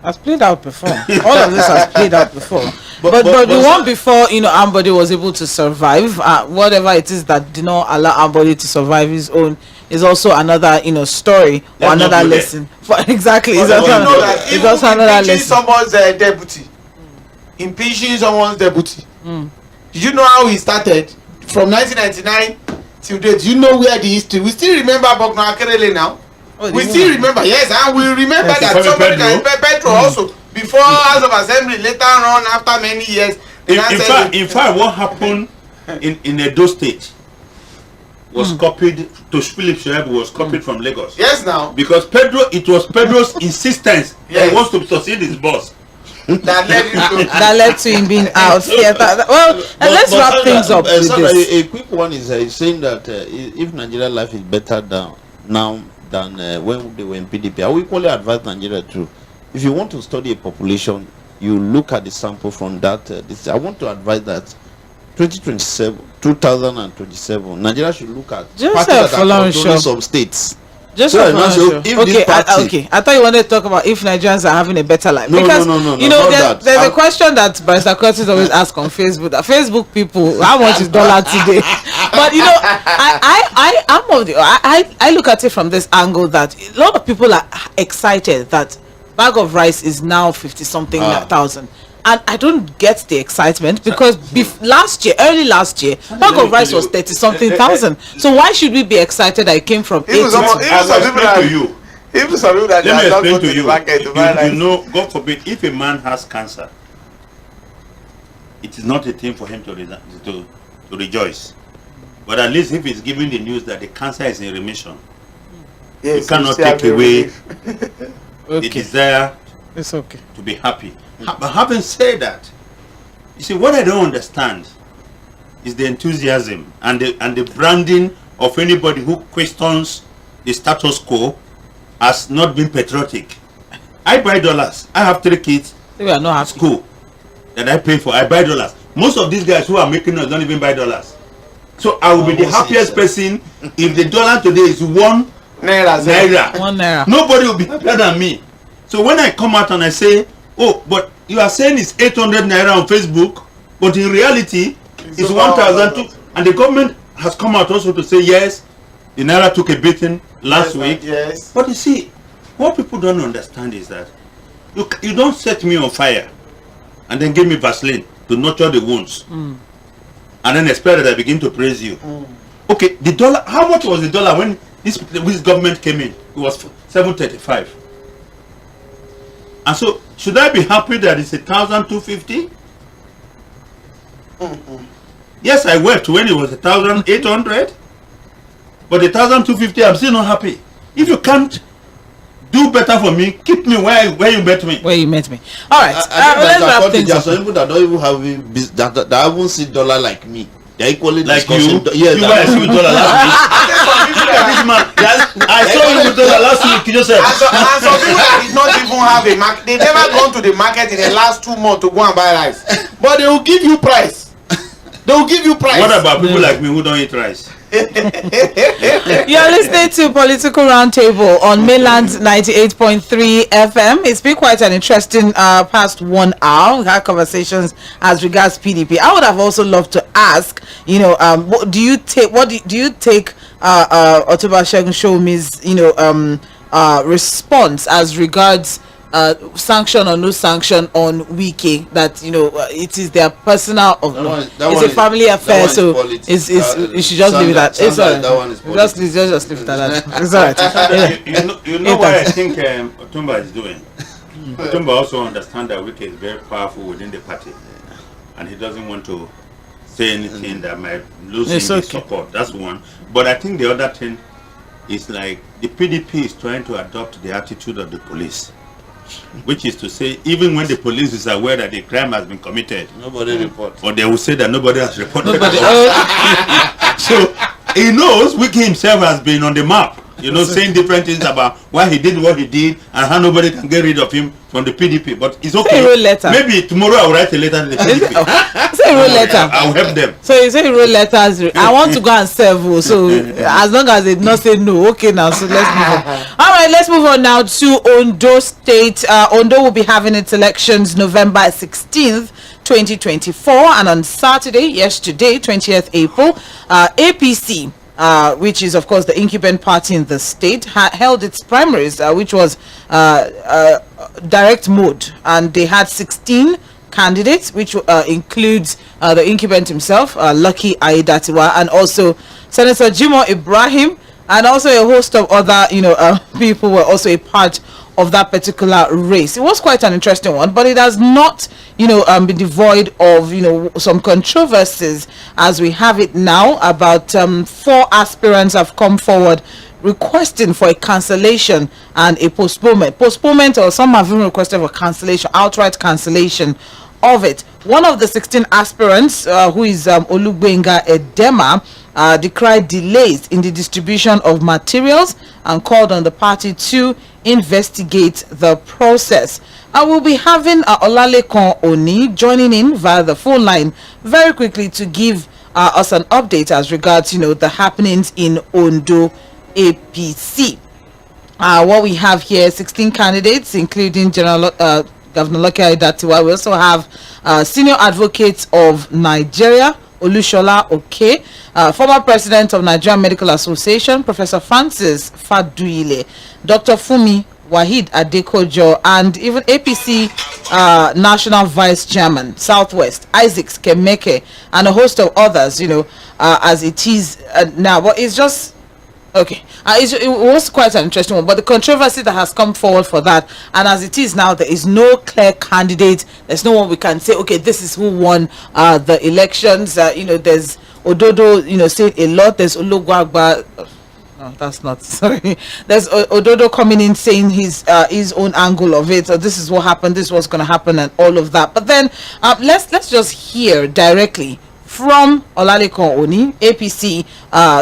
Has played out before. All of this has played out before. But the one before, Ambode was able to survive. Whatever it is that did not allow Ambode to survive his own is also another, story or another lesson. Exactly. It's also another lesson. Someone's deputy. Impeaching someone's deputy. Did you know how he started? From 1999 till date. Do you know where the history? We still remember Bogna Akerele now. We still remember, yes, and we remember that somebody can Petro also before House of Assembly, later on after many years. In fact, what happened in Edo State was copied. To Philip Shoaib was copied from Lagos. Yes, now because it was Pedro's insistence that he wants to succeed his boss. that led to him being out. Let's wrap things up with this. A quick one is saying that if Nigeria life is better now than when they were in PDP, I will equally advise Nigeria too. If you want to study a population, you look at the sample from that. I want to advise that 2027, Nigeria should look at parties that are controlling some states. I thought you wanted to talk about if Nigerians are having a better life. No, there's a question that Barrister Curtis always asks on Facebook. That Facebook people, how much is dollar today? But I look at it from this angle that a lot of people are excited that bag of rice is now 50-something thousand. And I don't get the excitement because early last year, bag of rice was 30-something thousand. So why should we be excited that it came from 80? Let me explain to you. God forbid, if a man has cancer, it is not a thing for him to rejoice. But at least if he's given the news that the cancer is in remission, you cannot take away the desire to be happy. But having said that, you see, what I don't understand is the enthusiasm and the branding of anybody who questions the status quo as not being patriotic. I buy dollars. I have 3 kids. We are not happy. School that I pay for. I buy dollars. Most of these guys who are making us don't even buy dollars. So I will be the happiest person if the dollar today is 1 naira. 1 naira. Nobody will be happier than me. So when I come out and I say, oh, but you are saying it's 800 naira on Facebook, but in reality it's 1,002, and the government has come out also to say yes, the naira took a beating last week. Yes. But you see, what people don't understand is that you don't set me on fire and then give me Vaseline to nurture the wounds, and then expect that I begin to praise you. Okay, the dollar. How much was the dollar when this government came in? It was 735. And so, should I be happy that it's 1,250? Yes, I wept when it was 1,800, but 1,250, I'm still not happy. If you can't do better for me, keep me where you met me. Where you met me. All right. Let's wrap things up. There are some people that don't even have that haven't seen dollar like me. They're equally like discussing. you. You guys with dollar last week. Look at this man. I saw you with dollar last week, Joseph. And some people that did not even have a market, they never gone to the market in the last 2 months to go and buy rice. But they will give you price. They will give you price. What about people like me who don't eat rice? You're listening to Political Roundtable on Mainland 98.3 FM. It's been quite an interesting past 1 hour. We had conversations as regards PDP. I would have also loved to ask, what do you take Otuba Segun Shomi's, response as regards sanction or no sanction on Wike, that it is their personal it's a family affair, so you should just leave it at it's all right. Just leave it at that. It's all right. You know what I think Otumba is doing? Otumba also understands that Wike is very powerful within the party, and he doesn't want to say anything that might lose him his support. That's one. But I think the other thing is like the PDP is trying to adopt the attitude of the police, which is to say, even when the police is aware that the crime has been committed, nobody reports. But they will say that nobody has reported. So he knows Wike himself has been on the map, saying different things about why he did what he did and how nobody can get rid of him from the PDP. But it's okay. Say letter. Maybe tomorrow I will write a letter to the PDP. Say letter. I will help them. So you say wrote letters. I want to go and serve. So as long as they not say no, okay now. So let's move on. All right, let's move on now to Ondo State. Ondo will be having its elections November 16th. 2024, and on Saturday, yesterday, 20th April, APC, which is of course the incumbent party in the state, held its primaries, which was direct mode, and they had 16 candidates, which includes the incumbent himself, Lucky Aiyedatiwa, and also Senator Jimoh Ibrahim, and also a host of other people were also a part of that particular race. It was quite an interesting one, but it has not been devoid of some controversies as we have it now. About 4 aspirants have come forward requesting for a cancellation and a postponement, or some have even requested for cancellation, outright cancellation of it. One of the 16 aspirants, who is Olugbenga Edema, decried delays in the distribution of materials and called on the party to investigate the process. I will be having Olalekon Oni joining in via the phone line very quickly to give us an update as regards the happenings in Ondo APC. What we have here, 16 candidates, including Governor Lucky Aiyedatiwa. We also have Senior Advocates of Nigeria, Olushola Oke, former President of Nigerian Medical Association, Professor Francis Faduile, Dr. Fumi Wahid Adekojo, and even APC National Vice Chairman, Southwest, Isaacs Kemeke, and a host of others, as it is now. But it's just okay. It was quite an interesting one, but the controversy that has come forward for that, and as it is now, there is no clear candidate. There's no one we can say, okay, this is who won the elections. There's Ododo, saying a lot. There's Olugwagba. No, that's not. Sorry. There's Ododo coming in saying his own angle of it. So this is what happened. This is what's going to happen, and all of that. But then let's just hear directly from Olalekan Oni, APC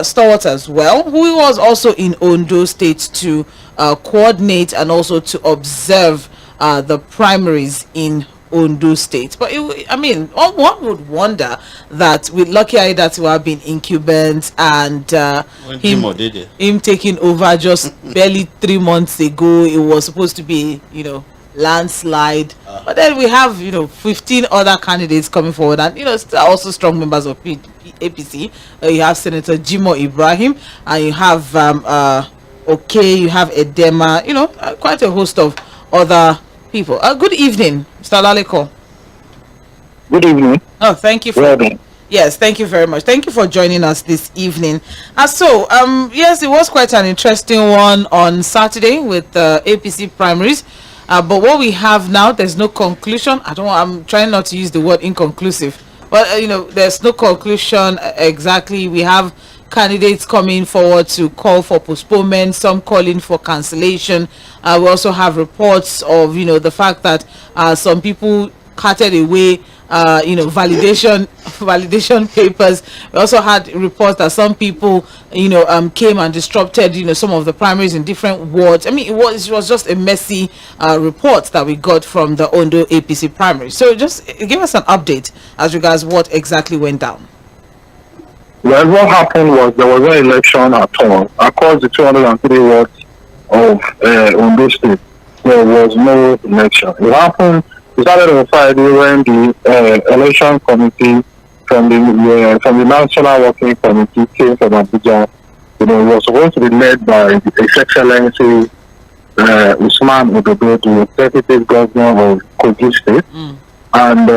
stalwart as well, who was also in Ondo State to coordinate and also to observe the primaries in Ondo State. But one would wonder that with Lucky Aida to have been incumbent and him taking over just barely 3 months ago, it was supposed to be, landslide. But then we have 15 other candidates coming forward, and still also strong members of APC. You have Senator Jimo Ibrahim, and you have you have Edema, quite a host of other people. Good evening, Mr. Laleko. Good evening. Oh, thank you for yes, thank you very much. Thank you for joining us this evening. Yes, it was quite an interesting one on Saturday with APC primaries. But what we have now, there's no conclusion. I'm trying not to use the word inconclusive, but there's no conclusion exactly. We have candidates coming forward to call for postponement, some calling for cancellation. We also have reports of the fact that some people carted away validation papers. We also had reports that some people came and disrupted some of the primaries in different wards. It was just a messy report that we got from the Ondo APC primary. So just give us an update as regards what exactly went down. Well, what happened was there was no election at all across the 203 wards of Ondo State. There was no election. It started on Friday when the election committee from the National Working Committee came from Abuja. It was supposed to be led by His Excellency Usman Ododo, the Executive Governor of Kogi State, and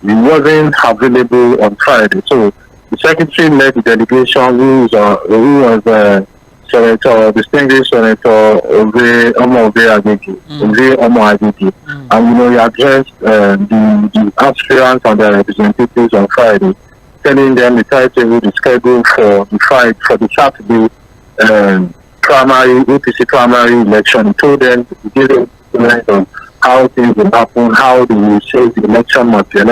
he wasn't available on Friday. So the Secretary led the delegation, who was distinguished Senator Omo Agegi, and he addressed the aspirants and their representatives on Friday, telling them the timetable, the schedule for the Saturday APC primary election. He told them to give them on how things will happen, how they will save the electoral materials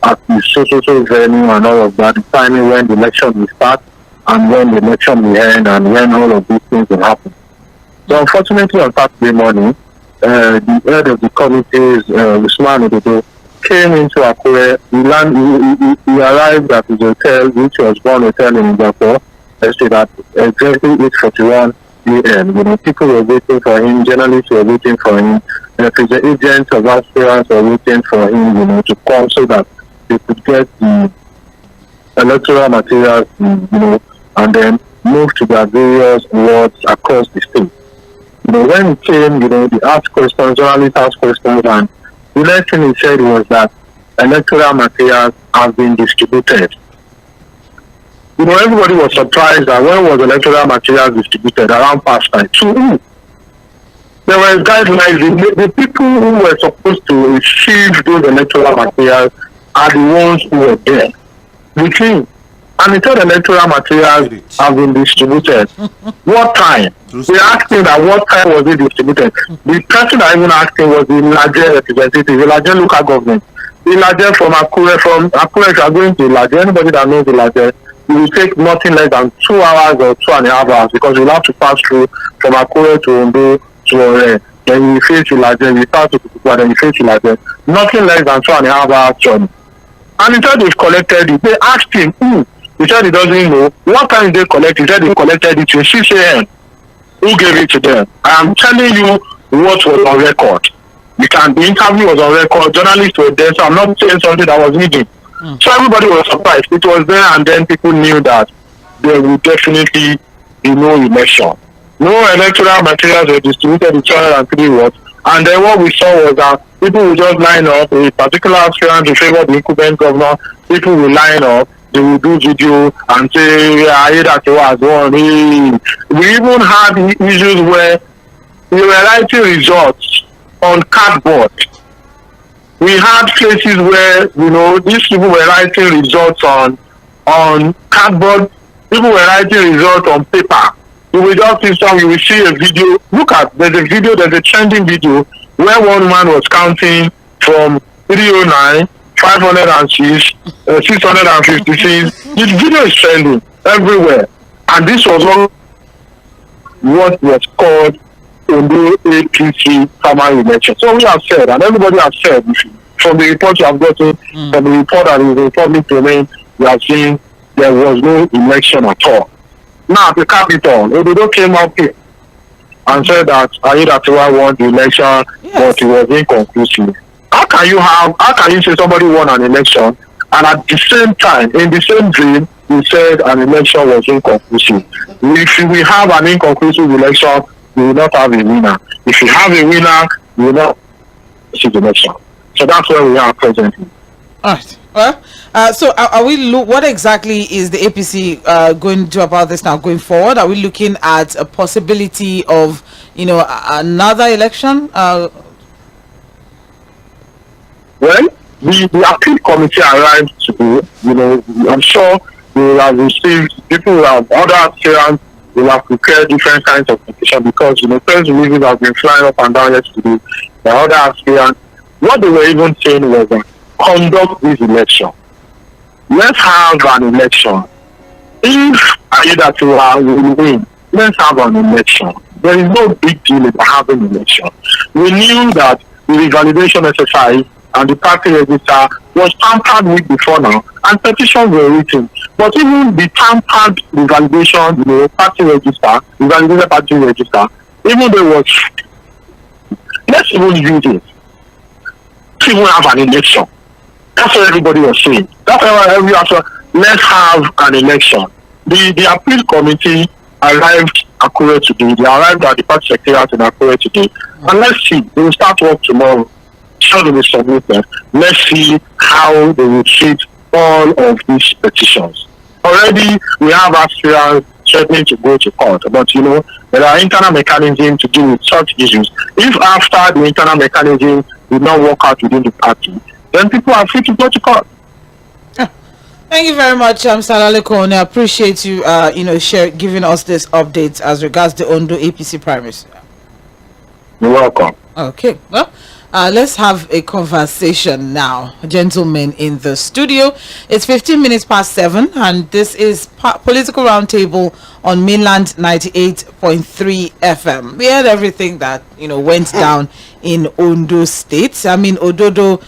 at the social venue and all of that, the timing when the election will start and when the election will end and when all of these things will happen. So unfortunately on Saturday morning, the head of the committees, Usman Ododo, came into Akure. He arrived at his hotel, which was one hotel in Singapore, said at exactly 8:41 a.m. People were waiting for him, journalists were waiting for him, the agents of aspirants were waiting for him, to come so that they could get the electoral materials, and then move to their various wards across the state. When he came, they asked questions, journalists asked questions, and the next thing he said was that electoral materials have been distributed. Everybody was surprised that when was electoral materials distributed? Around past time. To who? There were guidelines. The people who were supposed to receive those electoral materials are the ones who were there. With him. And he said electoral materials have been distributed. What time? They asked him that what time was it distributed. The person that even asked him was the Ilaje representative, the Ilaje local government. The Ilaje from Akure, if you are going to Ilaje, anybody that knows Ilaje, it will take nothing less than 2 hours or 2.5 hours because you'll have to pass through from Akure to Ondo to Ore. Then you face Ilaje, you pass to Kutukwa, then you face Ilaje. Nothing less than 2.5 hours journey. And he said they've collected it. They asked him, who? He said he doesn't know. What time they collected? He said they collected it till 6 a.m. Who gave it to them? I am telling you what was on record. The interview was on record. Journalists were there, so I'm not saying something that was hidden. So everybody was surprised. It was there, and then people knew that there would definitely be no election. No electoral materials were distributed in 203 wards. And then what we saw was that people would just line up, a particular aspirant to favor the incumbent governor. People will line up. They will do video and say, I hear that you was won. We even had issues where we were writing results on cardboard. We had places where, these people were writing results on cardboard. People were writing results on paper. You will just see you will see a video. There's a trending video where one man was counting from 309, 506, 656. The video is trending everywhere. And this was what was called Ondo APC primary election. So we have said, and everybody has said, from the report you have gotten, from the report that is in public domain, we have seen there was no election at all. Now, at the Capitol, Ododo came up here and said that Aiyedatiwa won the election, but it was inconclusive. How can you say somebody won an election, and at the same time, in the same dream, you said an election was inconclusive? If we have an inconclusive election, we will not have a winner. If you have a winner, you will not see the election. So that's where we are presently. All right. Well, so are we what exactly is the APC going to do about this now going forward? Are we looking at a possibility of, another election? Well, the appeal committee arrived today. I'm sure they will have received, people will have, other aspirants will have prepared different kinds of petition because, press releases have been flying up and down yesterday. The other aspirants, what they were even saying was that conduct this election. Let's have an election. If Aiyedatiwa will win, let's have an election. There is no big deal about having an election. We knew that the revalidation exercise and the party register was tampered with before now, and petitions were written. But even the tampered revalidation, party register, revalidated party register, even there was, let's even use it. Let's even have an election. That's what everybody was saying. That's why let's have an election. The appeal committee arrived Akure today. They arrived at the party secretariat in Akure today. And let's see. They will start work tomorrow. Sure, they will submit them. Let's see how they will treat all of these petitions. Already, we have aspirants threatening to go to court. But, there are internal mechanisms to deal with such issues. If after the internal mechanism did not work out within the party, then people are free to go to court. Thank you very much, Salaleko. I appreciate you, giving us this update as regards the Ondo APC primaries. You're welcome. Okay, well, let's have a conversation now, gentlemen, in the studio. It's 15 minutes past 7, and this is Political Roundtable on Mainland 98.3 FM. We heard everything that, went down in Ondo State. I mean, Ododo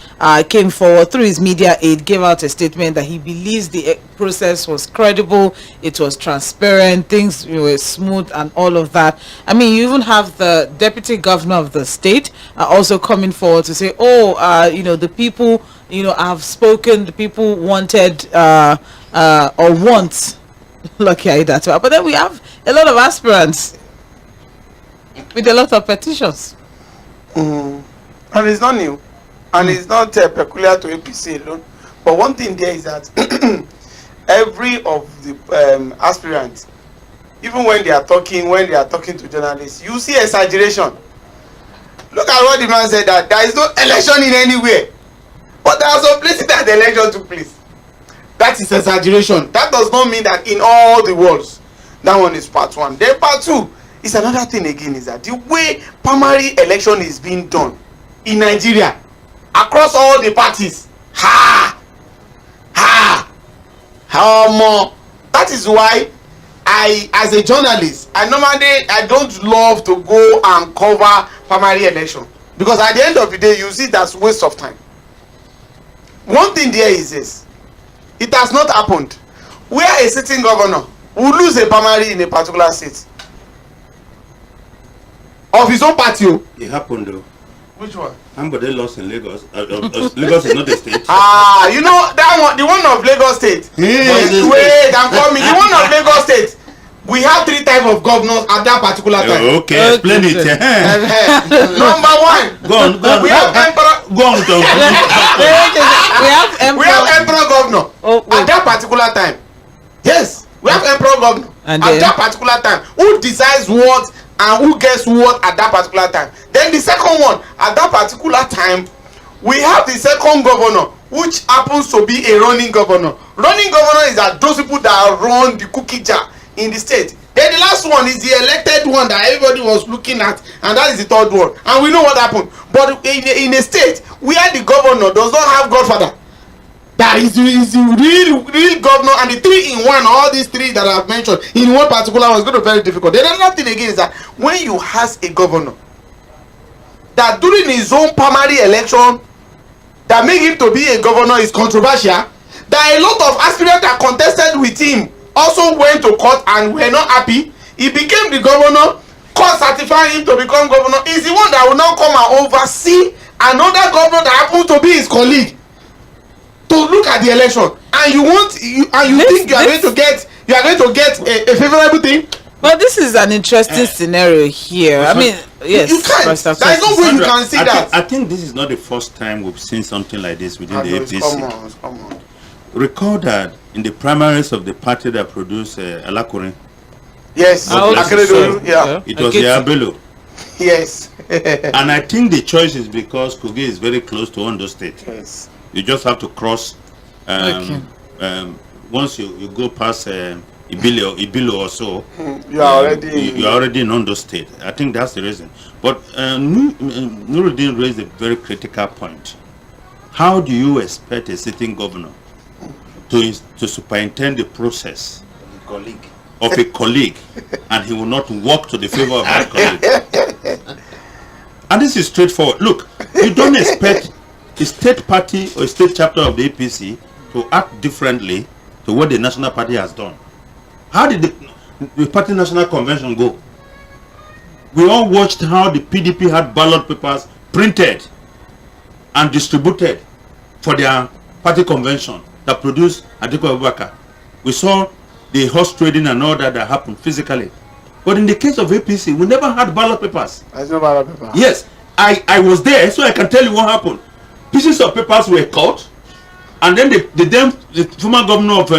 came forward through his media aide, gave out a statement that he believes the process was credible, it was transparent, things were smooth and all of that. I mean, you even have the deputy governor of the state also coming forward to say, the people, have spoken, the people wanted or want Lucky Aiyedatiwa. But then we have a lot of aspirants with a lot of petitions. And it's not new, and it's not peculiar to APC alone. But one thing there is that every of the aspirants, even when they are talking to journalists, you see exaggeration. Look at what the man said, that there is no election in anywhere, but there are some places that the election took place. That is exaggeration. That does not mean that in all the worlds. That one is part one. Then part two is another thing again, is that the way primary election is being done in Nigeria across all the parties, that is why I, as a journalist, I don't love to go and cover primary election, because at the end of the day you see that's waste of time. One thing there is this: it has not happened where a sitting governor will lose a primary in a particular state of his own party. It happened though. Which one? Somebody lost in Lagos. Lagos is not a state. That one, the one of Lagos State. Wait, I'm coming. The one of Lagos State. We have 3 types of governors at that particular time. Okay, explain it. Number one. Go on. We have emperor. Go on. We have emperor governor at that particular time. Yes, we have emperor governor at that particular time. Who decides what and who gets what at that particular time? Then the second one, at that particular time, we have the second governor, which happens to be a running governor. Running governor is that those people that run the cookie jar in the state. Then the last one is the elected one that everybody was looking at, and that is the third one. And we know what happened. But in a state where the governor does not have godfather, that is the real governor, and the 3-in-1, all these three that I've mentioned in one particular one is going to be very difficult. The other thing again is that when you has a governor that during his own primary election that make him to be a governor is controversial, that a lot of aspirants that contested with him also went to court and were not happy, he became the governor, court certifying him to become governor, is the one that will now come and oversee another governor that happens to be his colleague to look at the election, and you think you are going to get a favorable thing. Well, this is an interesting scenario here. I mean, yes, you can't. There is no way you can see that. I think this is not the first time we've seen something like this within the APC. Come on. Recall that in the primaries of the party that produced Alakurin, yes, yeah, it was Yabelo. Yes. And I think the choice is because Kogi is very close to Ondo State. Yes. You just have to cross. Once you go past Ibilo or so, you are already in Ondo State. I think that's the reason. But Nuruddin raised a very critical point. How do you expect a sitting governor to superintend the process of a colleague and he will not work to the favor of that colleague? And this is straightforward. Look, you don't expect a state party or a state chapter of the APC to act differently to what the national party has done. How did the party national convention go? We all watched how the PDP had ballot papers printed and distributed for their party convention that produced Atiku Abubakar. We saw the horse trading and all that happened physically. But in the case of APC, we never had ballot papers. There's no ballot paper. Yes, I was there, so I can tell you what happened. Pieces of papers were cut, and then the former governor of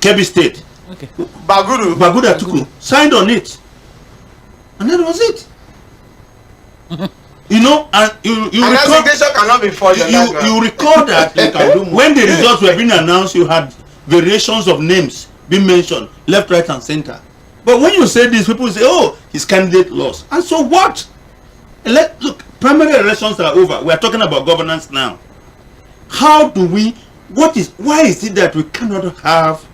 Kebbi State, Bagudu Atiku, signed on it, and that was it. You know, and you recall, that signature cannot be forged. You recall that when the results were being announced, you had variations of names being mentioned, left, right, and center. But when you say this, people say, "Oh, his candidate lost," and so what? Look, primary elections are over. We are talking about governance now. How do we? Why is it that we cannot have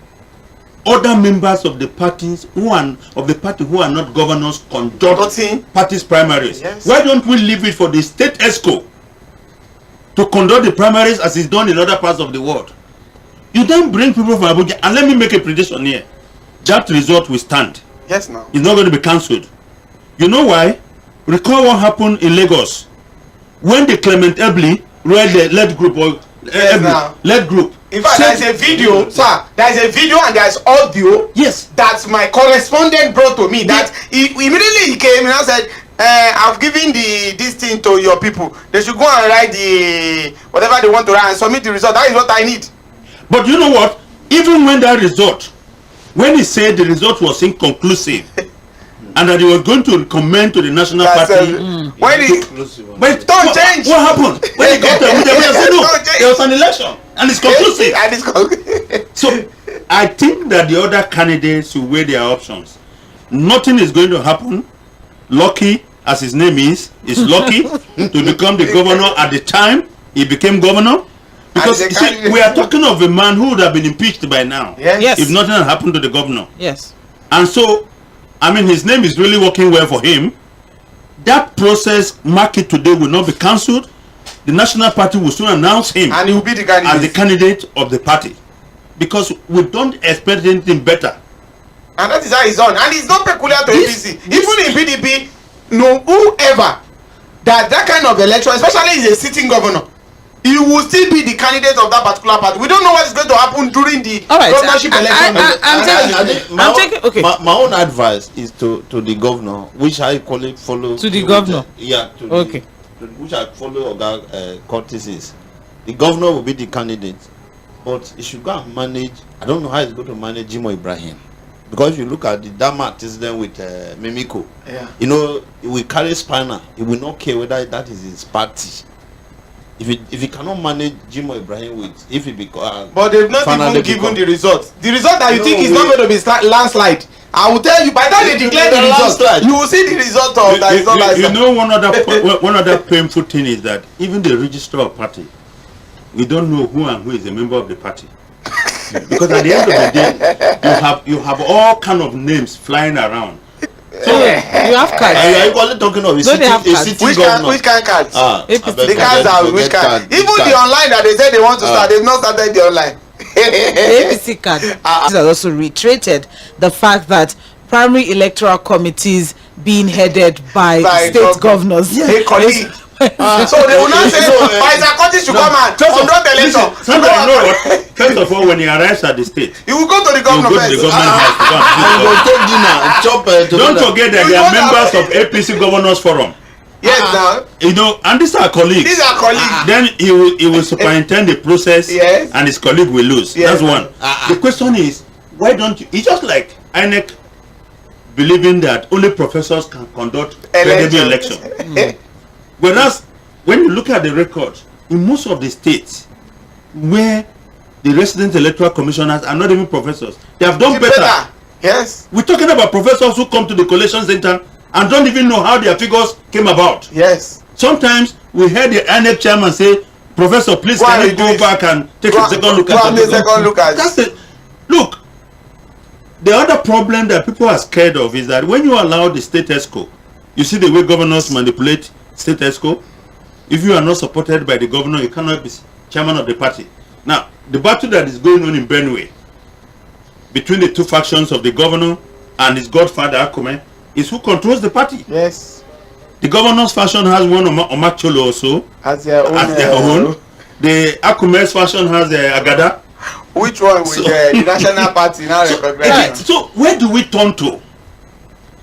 other members of the parties who are not governors conduct parties primaries? Yes. Why don't we leave it for the state ESCO to conduct the primaries as is done in other parts of the world? You then bring people from Abuja, and let me make a prediction here. That result will stand. Yes, now. It's not going to be cancelled. You know why? Recall what happened in Lagos when the Clement Ebli read the LED group or LED group. In fact, there is a video, sir. There is a video and there is audio. Yes. That my correspondent brought to me. That immediately he came and I said, "I've given this thing to your people. They should go and write the whatever they want to write and submit the result. That is what I need." But you know what? Even when that result, when he said the result was inconclusive, and that he was going to recommend to the national party, when he don't change. What happened? When he got there, said no, there was an election, and it's conclusive. So I think that the other candidates will weigh their options. Nothing is going to happen. Lucky, as his name is lucky to become the governor at the time he became governor. Because see, we are talking of a man who would have been impeached by now. Yes. If nothing had happened to the governor. Yes. And so, I mean, his name is really working well for him. That process, mark it today, will not be cancelled. The national party will soon announce him and he will be the candidate as the candidate of the party. Because we don't expect anything better. And that is how it's done. And it's not peculiar to APC. Even in PDP, no, whoever that kind of election, especially is a sitting governor, he will still be the candidate of that particular party. We don't know what is going to happen during the governorship election. I'm taking okay. My own advice is to the governor, which I call it follow. To the governor. Okay. Which I follow courtesies. The governor will be the candidate, but he should go and manage. I don't know how he's going to manage Jimo Ibrahim, because if you look at the Dama incident with Mimiko, you know, he will carry spinal. He will not care whether that is his party. If he cannot manage Jimo Ibrahim with, if he but they've not even given the result. The result that you think is not going to be landslide, I will tell you, by the time they declare the result, you will see the result of that. It's not like you know, one other painful thing is that even the registrar of party, we don't know who and who is a member of the party. Because at the end of the day, you have all kind of names flying around. So you have cards. Are you only talking of a city governor? Which kind of cards? The cards are which kind? Even the online that they said they want to start, they've not started the online. The APC card. This has also reiterated the fact that primary electoral committees being headed by state governors. A colleague. So they will not say Pfizer country should come and conduct election. First of all, when he arrives at the state, he will go to the governor first. To the government house to go and go take dinner, chop. Don't forget that they are members of APC Governors Forum. Yes, now. You know, and these are colleagues. These are colleagues. Then he will superintend the process, and his colleague will lose. Yes. That's one. The question is, why don't you? It's just like INEC believing that only professors can conduct credible election. Whereas, when you look at the records, in most of the states where the resident electoral commissioners are not even professors, they have done better. Yes. We're talking about professors who come to the collation center and don't even know how their figures came about. Yes. Sometimes we heard the INEC chairman say, Professor, please can you go back and take a second look at it. That's it. Look, the other problem that people are scared of is that when you allow the state ESCO, you see the way governors manipulate state ESCO. If you are not supported by the governor, you cannot be chairman of the party. Now, the battle that is going on in Benue between the two factions of the governor and his godfather Akume is who controls the party. Yes. The governor's faction has one Omacholo also as their own. The Akume's faction has Agada. Which one will the national party now recognize? So where do we turn to?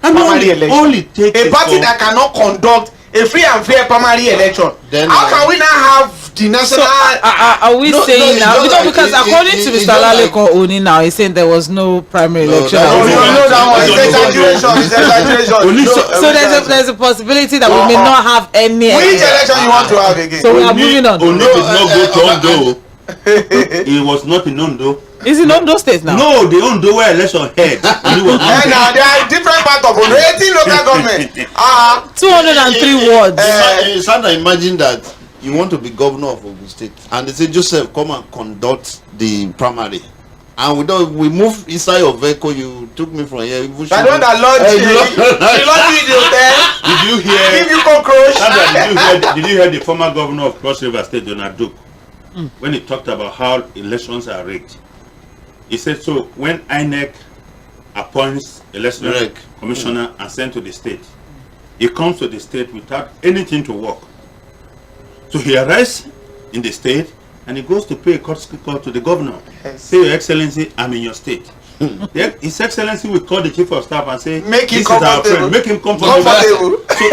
Primary election. Only take a party that cannot conduct a free and fair primary election. Then how can we now have the national? Are we saying now? Because according to Mr. Laleko Oni now, he's saying there was no primary election. No, that was exaggeration. It's exaggeration. So there's a possibility that we may not have any. Which election you want to have again? So we are moving on. Oni did not go to Ondo. He was not in Ondo. Is in Ondo State now? No, the Ondo where election head. Now there are different parts of Ondo. 18 local government. 203 wards. Sandra, imagine that you want to be governor of Ogun State, and they say, Joseph, come and conduct the primary. And we move inside your vehicle. You took me from here. I know that Lord. Did you hear? Give you cockroach. Sandra, did you hear the former governor of Cross River State, Donald Duke, when he talked about how elections are rigged? He said, so when INEC appoints election commissioner and sent to the state, he comes to the state without anything to work. So he arrives in the state and he goes to pay a courtesy call to the governor. Yes. Say, Your Excellency, I'm in your state. His Excellency will call the chief of staff and say, make him comfortable. Make him comfortable. So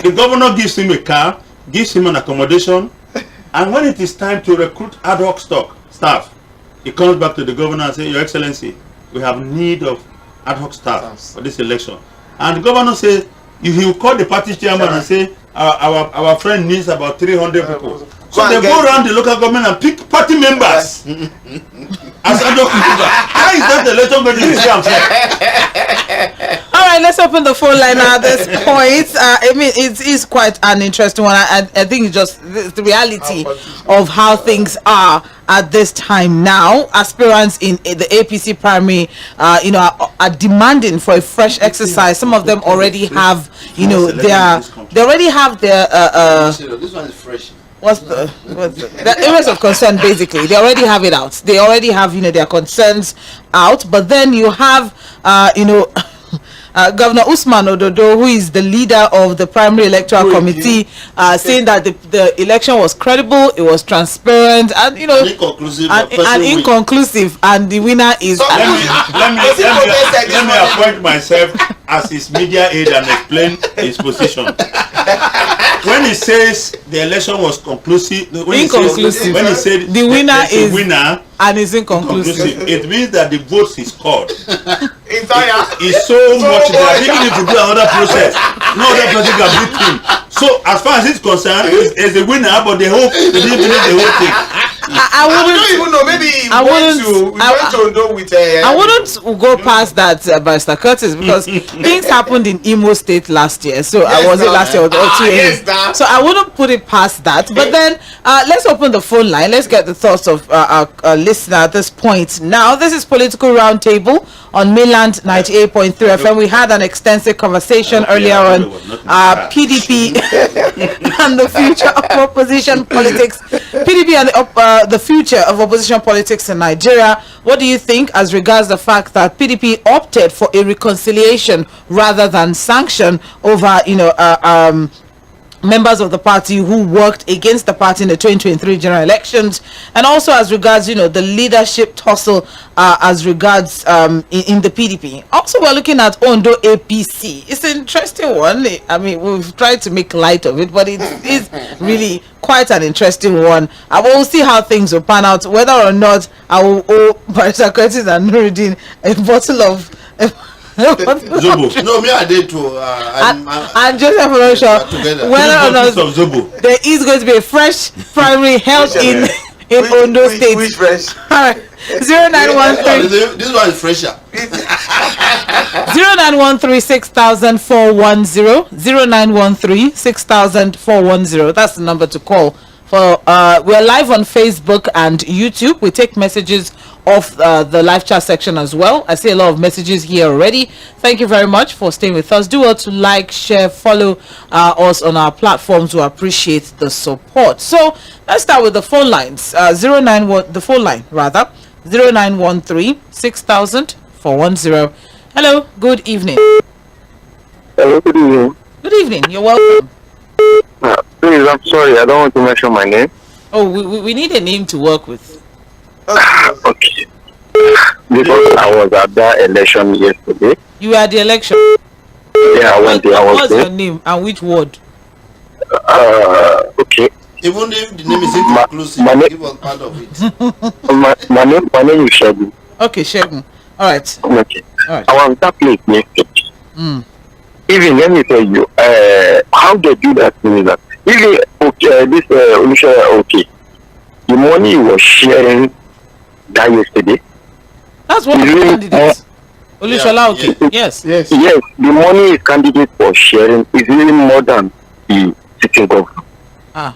the governor gives him a car, gives him an accommodation, and when it is time to recruit ad hoc staff, he comes back to the governor and says, Your Excellency, we have need of ad hoc staff for this election. And the governor says, he will call the party chairman and say, our friend needs about 300 people. So they go around the local government and pick party members as ad hoc members. How is that the election going to be fair? All right, let's open the phone line at this point. I mean, it is quite an interesting one. I think it's just the reality of how things are at this time now. Aspirants in the APC primary, are demanding for a fresh exercise. Some of them already have, they already have their. This one is fresh. What's the areas of concern? Basically, they already have it out. They already have their concerns out. But then you have Governor Usman Ododo, who is the leader of the primary electoral committee, saying that the election was credible, it was transparent, and inconclusive, and the winner is. Let me appoint myself as his media aide and explain his position. When he says the election was inconclusive, when he said the winner is winner and is inconclusive, it means that the votes is scored is so much that even if you do another process, no other person can beat him. So as far as it's concerned, is the winner, but they didn't finish the whole thing. I don't even know. Maybe I wouldn't go past that, Mr. Curtis, because things happened in Imo State last year. So I was it last year or 2 years. Yes, so I wouldn't put it past that. But then let's open the phone line. Let's get the thoughts of our listener at this point. Now, this is Political Roundtable on Mainland 98.3 FM. We had an extensive conversation earlier on PDP and the future of opposition politics. PDP and the future of opposition politics in Nigeria. What do you think as regards the fact that PDP opted for a reconciliation rather than sanction over, members of the party who worked against the party in the 2023 general elections, and also as regards, the leadership tussle as regards in the PDP. Also, we're looking at Ondo APC. It's an interesting one. I mean, we've tried to make light of it, but it is really quite an interesting one. I will see how things will pan out, whether or not I will owe Barrister Curtis and Nuruddin a bottle of Zobo. No, me I did too. And Joseph Olosho, whether or not there is going to be a fresh primary held in Ondo State. Which fresh? All right. 0913. This one is fresher. 0913 6410. 0913 6410. That's the number to call. For we're live on Facebook and YouTube. We take messages off the live chat section as well. I see a lot of messages here already. Thank you very much for staying with us. Do well to like, share, follow us on our platforms. We appreciate the support. So let's start with the phone lines. The phone line rather 0913 6000 410. Hello, good evening. Hello, good evening. Good evening. You're welcome. Please, I'm sorry, I don't want to mention my name. Oh, we need a name to work with. Okay. Because I was at that election yesterday. You were at the election? Yeah, I went there. What's your name and which ward? Okay. Even if the name is inclusive, give us part of it. my name is Shegun. Okay, Shegun. All right. Okay. All right. I was that place yesterday. Even let me tell you, how they do that thing is that even this okay, the money he was sharing that yesterday. That's one of the candidates. Olushola, okay. Yes. Yes, the money his candidate was sharing is really more than the sitting governor. I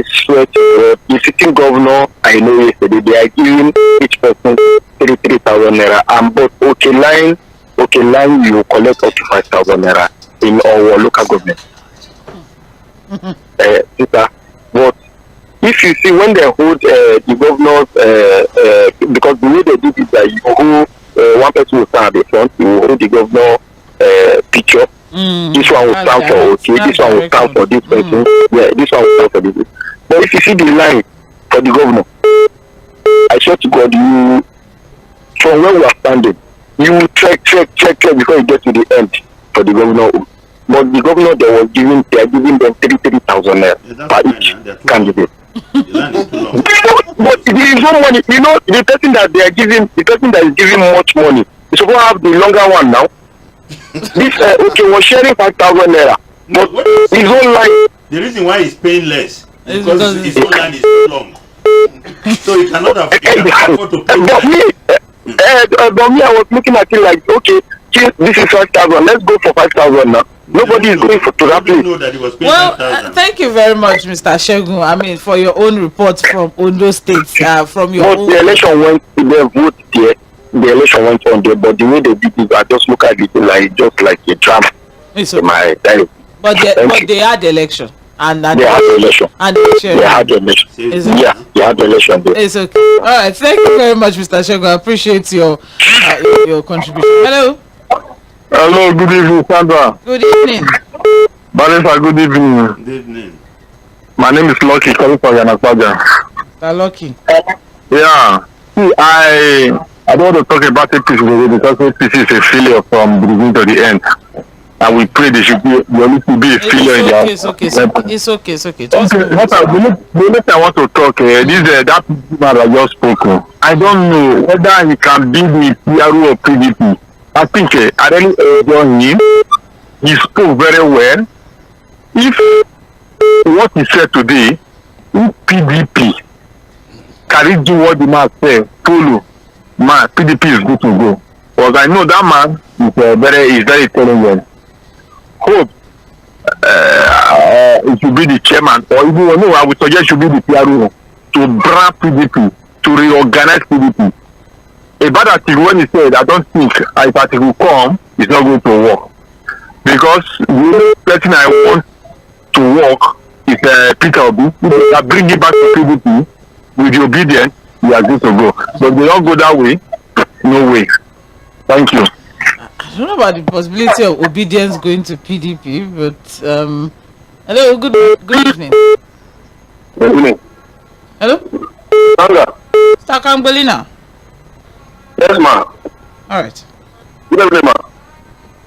swear to God, the sitting governor, I know yesterday, they are giving each person 3,000 naira, and but okay line you collect up to 5,000 naira in our local government. But if you see when they hold the governors, because the way they do it, that you hold one person will stand at the front, you hold the governor picture. This one will stand for okay, this one will stand for this person. Yeah, this one will stand for this. But if you see the line for the governor, I swear to God, you from where we are standing, you will check before you get to the end for the governor. But the governor they are giving them 3,000 per each candidate. But there is no money. You know, the person that they are giving, the person that is giving much money, is supposed to have the longer one now. This okay, was sharing 5,000 naira. But his own line. The reason why he's paying less is because his own line is too long. So he cannot afford to pay. But me, I was looking at it like, okay, this is 5,000. Let's go for 5,000 now. Nobody is going to that place. Well, thank you very much, Mr. Shegun. I mean, for your own report from Ondo State, from your own. The election went, the vote there, the election went on there, but the way they did it, I just look at it like just like a drama. Okay. But they had the election. And they had the election. And they had the election. Yeah, they had the election there. It's okay. All right. Thank you very much, Mr. Shegun. I appreciate your contribution. Hello. Hello. Good evening, Sandra. Good evening. Barrister, good evening. Good evening. My name is Lucky, calling from Yanasaja. Lucky. Yeah. See, I don't want to talk about APC today because APC is a failure from the beginning to the end. And we pray they should be a failure in their. It's okay. The next I want to talk, that man I just spoke. I don't know whether he can be the PRO or PDP. I think I really enjoy him. He spoke very well. If what he said today, if PDP can he do what the man said? Follow. Man, PDP is good to go. Because I know that man is very intelligent. Hope it should be the chairman, or even no, I would suggest should be the PRO to brand PDP, to reorganize PDP. About article when he said, I don't think if article come, it's not going to work. Because the only person I want to work is Peter Obi. If I bring it back to PDP with the obedience, we are good to go. But if they don't go that way, no way. Thank you. I don't know about the possibility of obedience going to PDP, but hello, good evening. Good evening. Hello? Sandra. Stakambelina. Yes, ma'am. All right. Good evening, ma'am.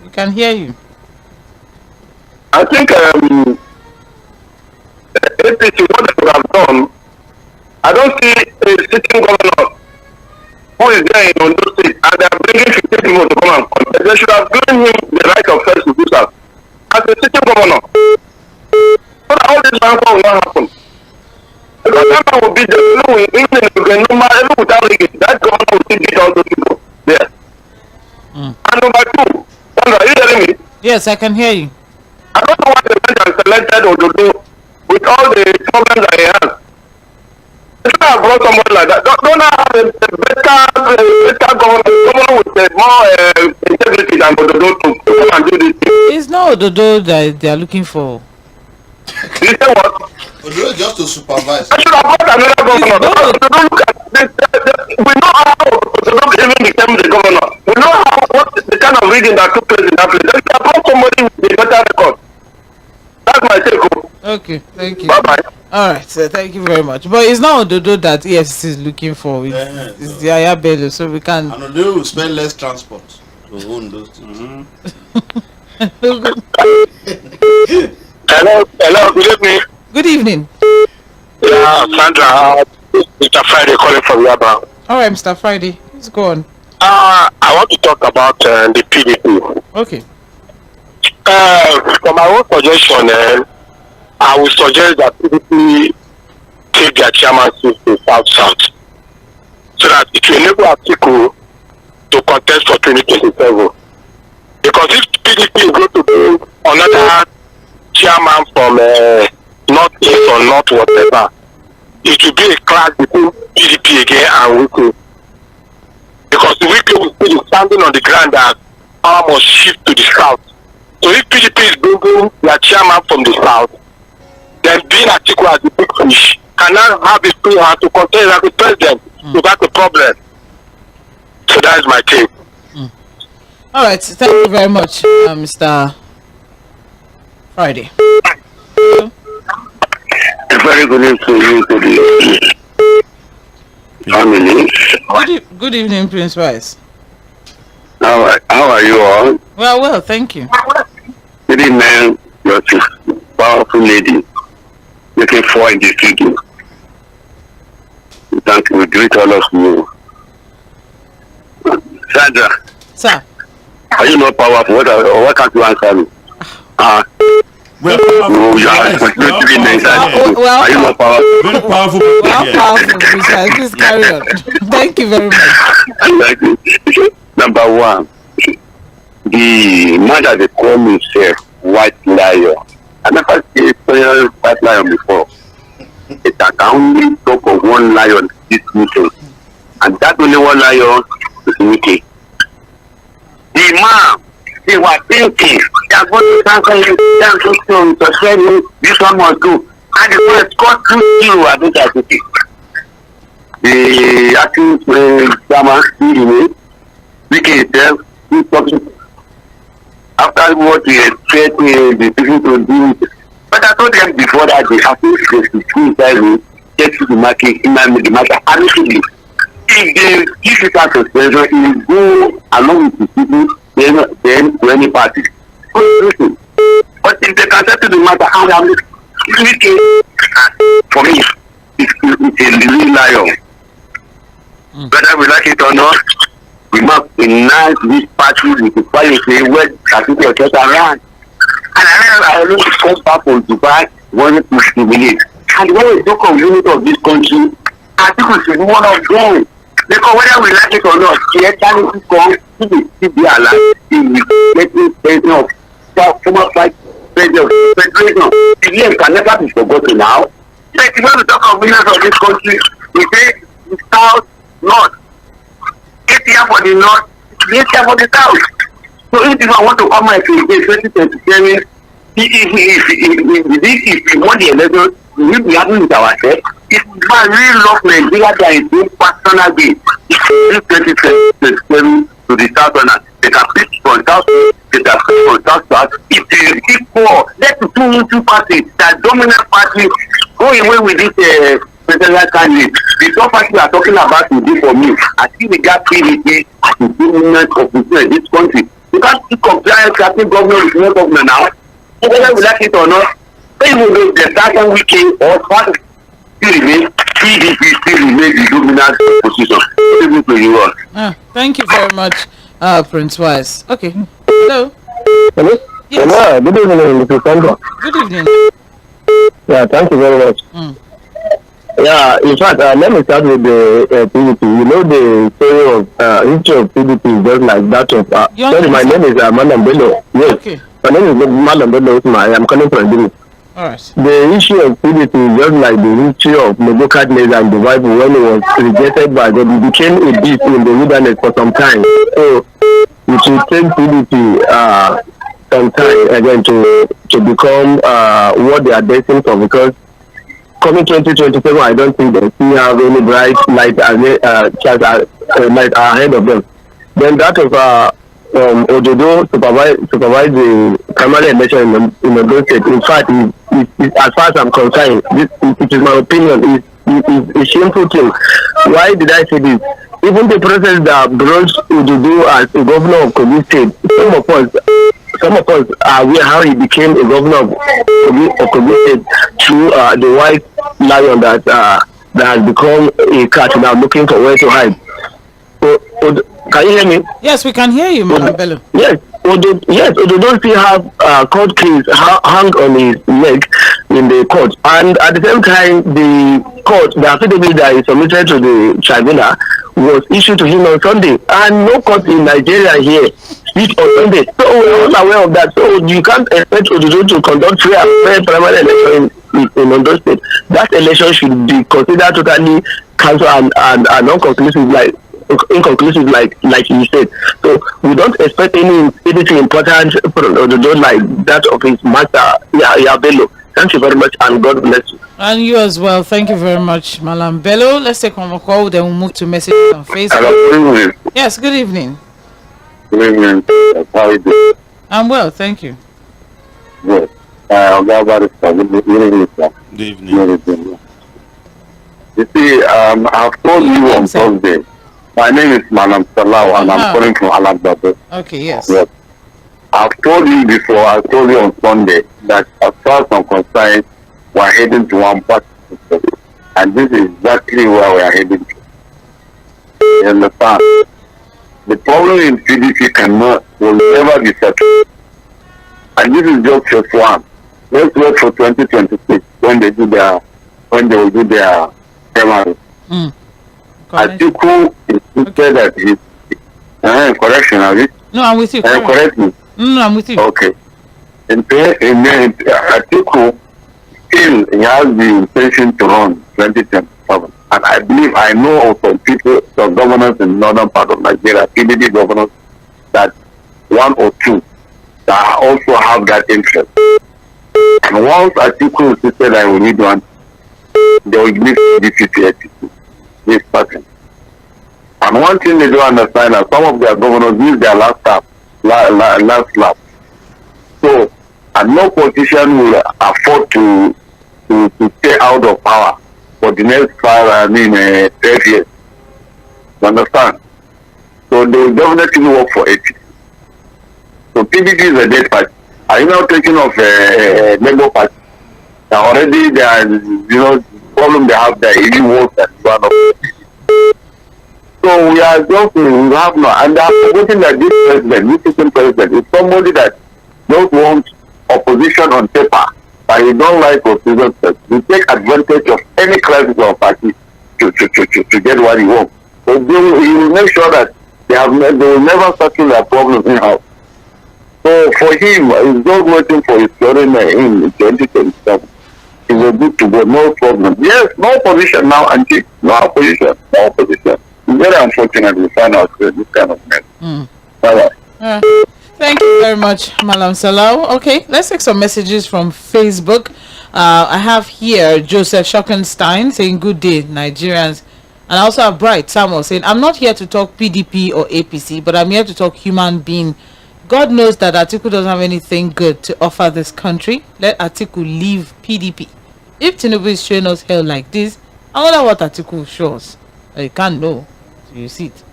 We can hear you. I think APC, what they have done, I don't see a sitting governor who is there in Ondo State, and they are bringing 15 people to come and contest. They should have given him the right of first refusal as a sitting governor. So that all this transfer will not happen. Because that man will be the no without rigging. That governor will still beat all those people there. And number two, Sandra, are you hearing me? Yes, I can hear you. I don't know what the went and selected Ododo with all the problems that he has. They should have brought someone like that. Don't have a better governor with more integrity than Ododo to come and do this thing. It's not Ododo that they are looking for. You say what? Ododo just to supervise. I should have brought another governor. Ododo look at this. We know how Ododo even became the governor. We know what the kind of reading that took place in that place. They should have brought somebody with a better record. That's my take. Okay, thank you. Bye bye. All right, so thank you very much. But it's not Ododo that EFCC is looking for. It's the Ayabelo, so we can. And Ododo will spend less transport to own those things. Hello, good evening. Good evening. Yeah, Sandra, Mr. Friday calling from Yaba. All right, Mr. Friday, let's go on. I want to talk about the PDP. Okay. For my own suggestion, I would suggest that PDP take their chairmanship to South, so that it will enable Atiku to contest for 2027. Because if PDP is going to be another chairman from North-East or North whatever, it will be a clash between PDP again and Wike. Because the Wike will still be standing on the ground that power must shift to the South. So if PDP is bringing their chairman from the South, then being Atiku as the big fish cannot have a free hand to contest as the president. So that's the problem. So that is my take. All right, thank you very much, Mr. Friday. A very good evening to you, to the family. Good evening, Prince Wise. How are you all? Well, thank you. Good evening, you're a powerful lady looking for in the studio. Thank you, we greet all of you. Sandra, Sir. are you not powerful? What can't you answer me? Well, you are completely inside. Are you not powerful? Very powerful. Powerful, please carry on. Thank you very much. Thank you. Number one, the man that they call himself White Lion. I never seen a White Lion before. It can only talk of one lion this meeting. And that only one lion is Wike. The man, they were thinking, they are going to transfer him, they are going to send him, this one must do. And the man scored 2-0 at this activity. The acting chairman, Wike itself, he's talking. After what we expect the people to do, but I told them before that they have to inside me, get to the market, the market amicably. If they give it as a pleasure, it will go along with the people, then to any party. But if they can settle the matter, for me, it's a real lion. Whether we like it or not, we must nice this party with the quality where people get around. And I always come back from Dubai wanting to stimulate. And when we talk of unity of this country, Atiku should be one of them. Because whether we like it or not, the eternity comes to the CBR in the getting president of former vice president of federation. The name can never be forgotten now. But when we talk of winners of this country, we say the south, north. 8 years for the north, 8 years for the south. So if people want to come and say 2027, if we want the election, we will be having with ourselves. If I really love Nigeria, there is no personal gain. If 2027 to the southerners, they can pick from south, they can pick from south. If they keep poor, let the two parties, that dominant party, go away with this presidential candidate. The top party we are talking about today for me, I think we got PDP as the dominant opposition in this country. You can't keep compliant, captain government with no government now. Whether we like it or not, even though the certain weekend or one still remain, PDP still remain the dominant position. Thank you very much, Prince Wise. Okay. Hello. Hello? Yes. Hello. Good evening, Mr. Sandra. Good evening. Yeah, thank you very much. Yeah, in fact, let me start with the PDP. You know, the story of history of PDP is just like that of. Sorry, my name is Malam Bello. Yes. Okay. My name is Malam Bello. I'm calling from Guinea. All right. The issue of PDP is just like the history of Nebuchadnezzar and the Bible when it was rejected by God. It became a beast in the wilderness for some time. So it will take PDP some time again to become what they are destined for, because coming 2027, I don't think they still have any bright light ahead of them. Then that of Ododo supervise the primary election in the state. In fact, as far as I'm concerned, it is my opinion, is a shameful thing. Why did I say this? Even the process that brought Ododo as a governor of Kogi State, some of us are aware how he became a governor of Kogi State through the white lion that has become a cat now looking for where to hide. So, can you hear me? Yes, we can hear you, Madam Bello. Yes, Ododo still have court case hung on his leg in the court, and at the same time, the court, the affidavit that is submitted to the tribunal was issued to him on Sunday, and no court in Nigeria here speak on Sunday. So we're all aware of that. So you can't expect Ododo to conduct fair primary election in Ondo State. That election should be considered totally cancelled and inconclusive like you said. So we don't expect anything important like that of his master Bello. Thank you very much, and God bless you. And you as well. Thank you very much, Malam Bello. Let's take one more call, then we'll move to messages on Facebook. Hello, good evening. Yes, good evening. Good evening. How are you doing? I'm well, thank you. Good. Good evening, sir. Good evening. You see, I've told you on Thursday. My name is Manam Salah, and I'm calling from Alabama. Okay, yes. I've told you before, I told you on Sunday, that as far as I'm concerned, we're heading to one party system. And this is exactly where we are heading to. You understand? The problem in PDP will never be settled. And this is just phase one. Let's wait for 2026 when they will do their primary. Atiku insisted that he's correction, are you? No, I'm with you. Correct me. No, I'm with you. Okay. In Atiku still he has the intention to run 2027. And I know of some people, some governors in the northern part of Nigeria, PDP governors, that one or two that also have that interest. And once Atiku insisted I will need one, they will give PDP to Atiku, this person. And one thing they don't understand is some of their governors use their last lap. So, and no politician will afford to stay out of power for the next 12 years. You understand? So they will definitely work for it. So PDP is a dead party. Are you now thinking of a Labour Party? Now already there are, the problem they have there is even worse than one of them. So we are just, we have no, and I'm forgetting that this system president is somebody that don't want opposition on paper, but he don't like opposition. We take advantage of any crisis of party to to get what he wants. But he will make sure that they will never settle their problems in-house. So for him, he's just waiting for his turn in 2027. He's a good to go, no problem. Yes, no opposition now, Auntie. No opposition. It's very unfortunate we find ourselves this kind of mess. Bye-bye. Thank you very much, Malam Salau. Okay, let's take some messages from Facebook. I have here Joseph Schockenstein saying, good day, Nigerians. And I also have Bright Samuel saying, I'm not here to talk PDP or APC, but I'm here to talk human being. God knows that Atiku doesn't have anything good to offer this country. Let Atiku leave PDP. If Tinubu is showing us hell like this, I wonder what Atiku shows. You can't know. So you see it.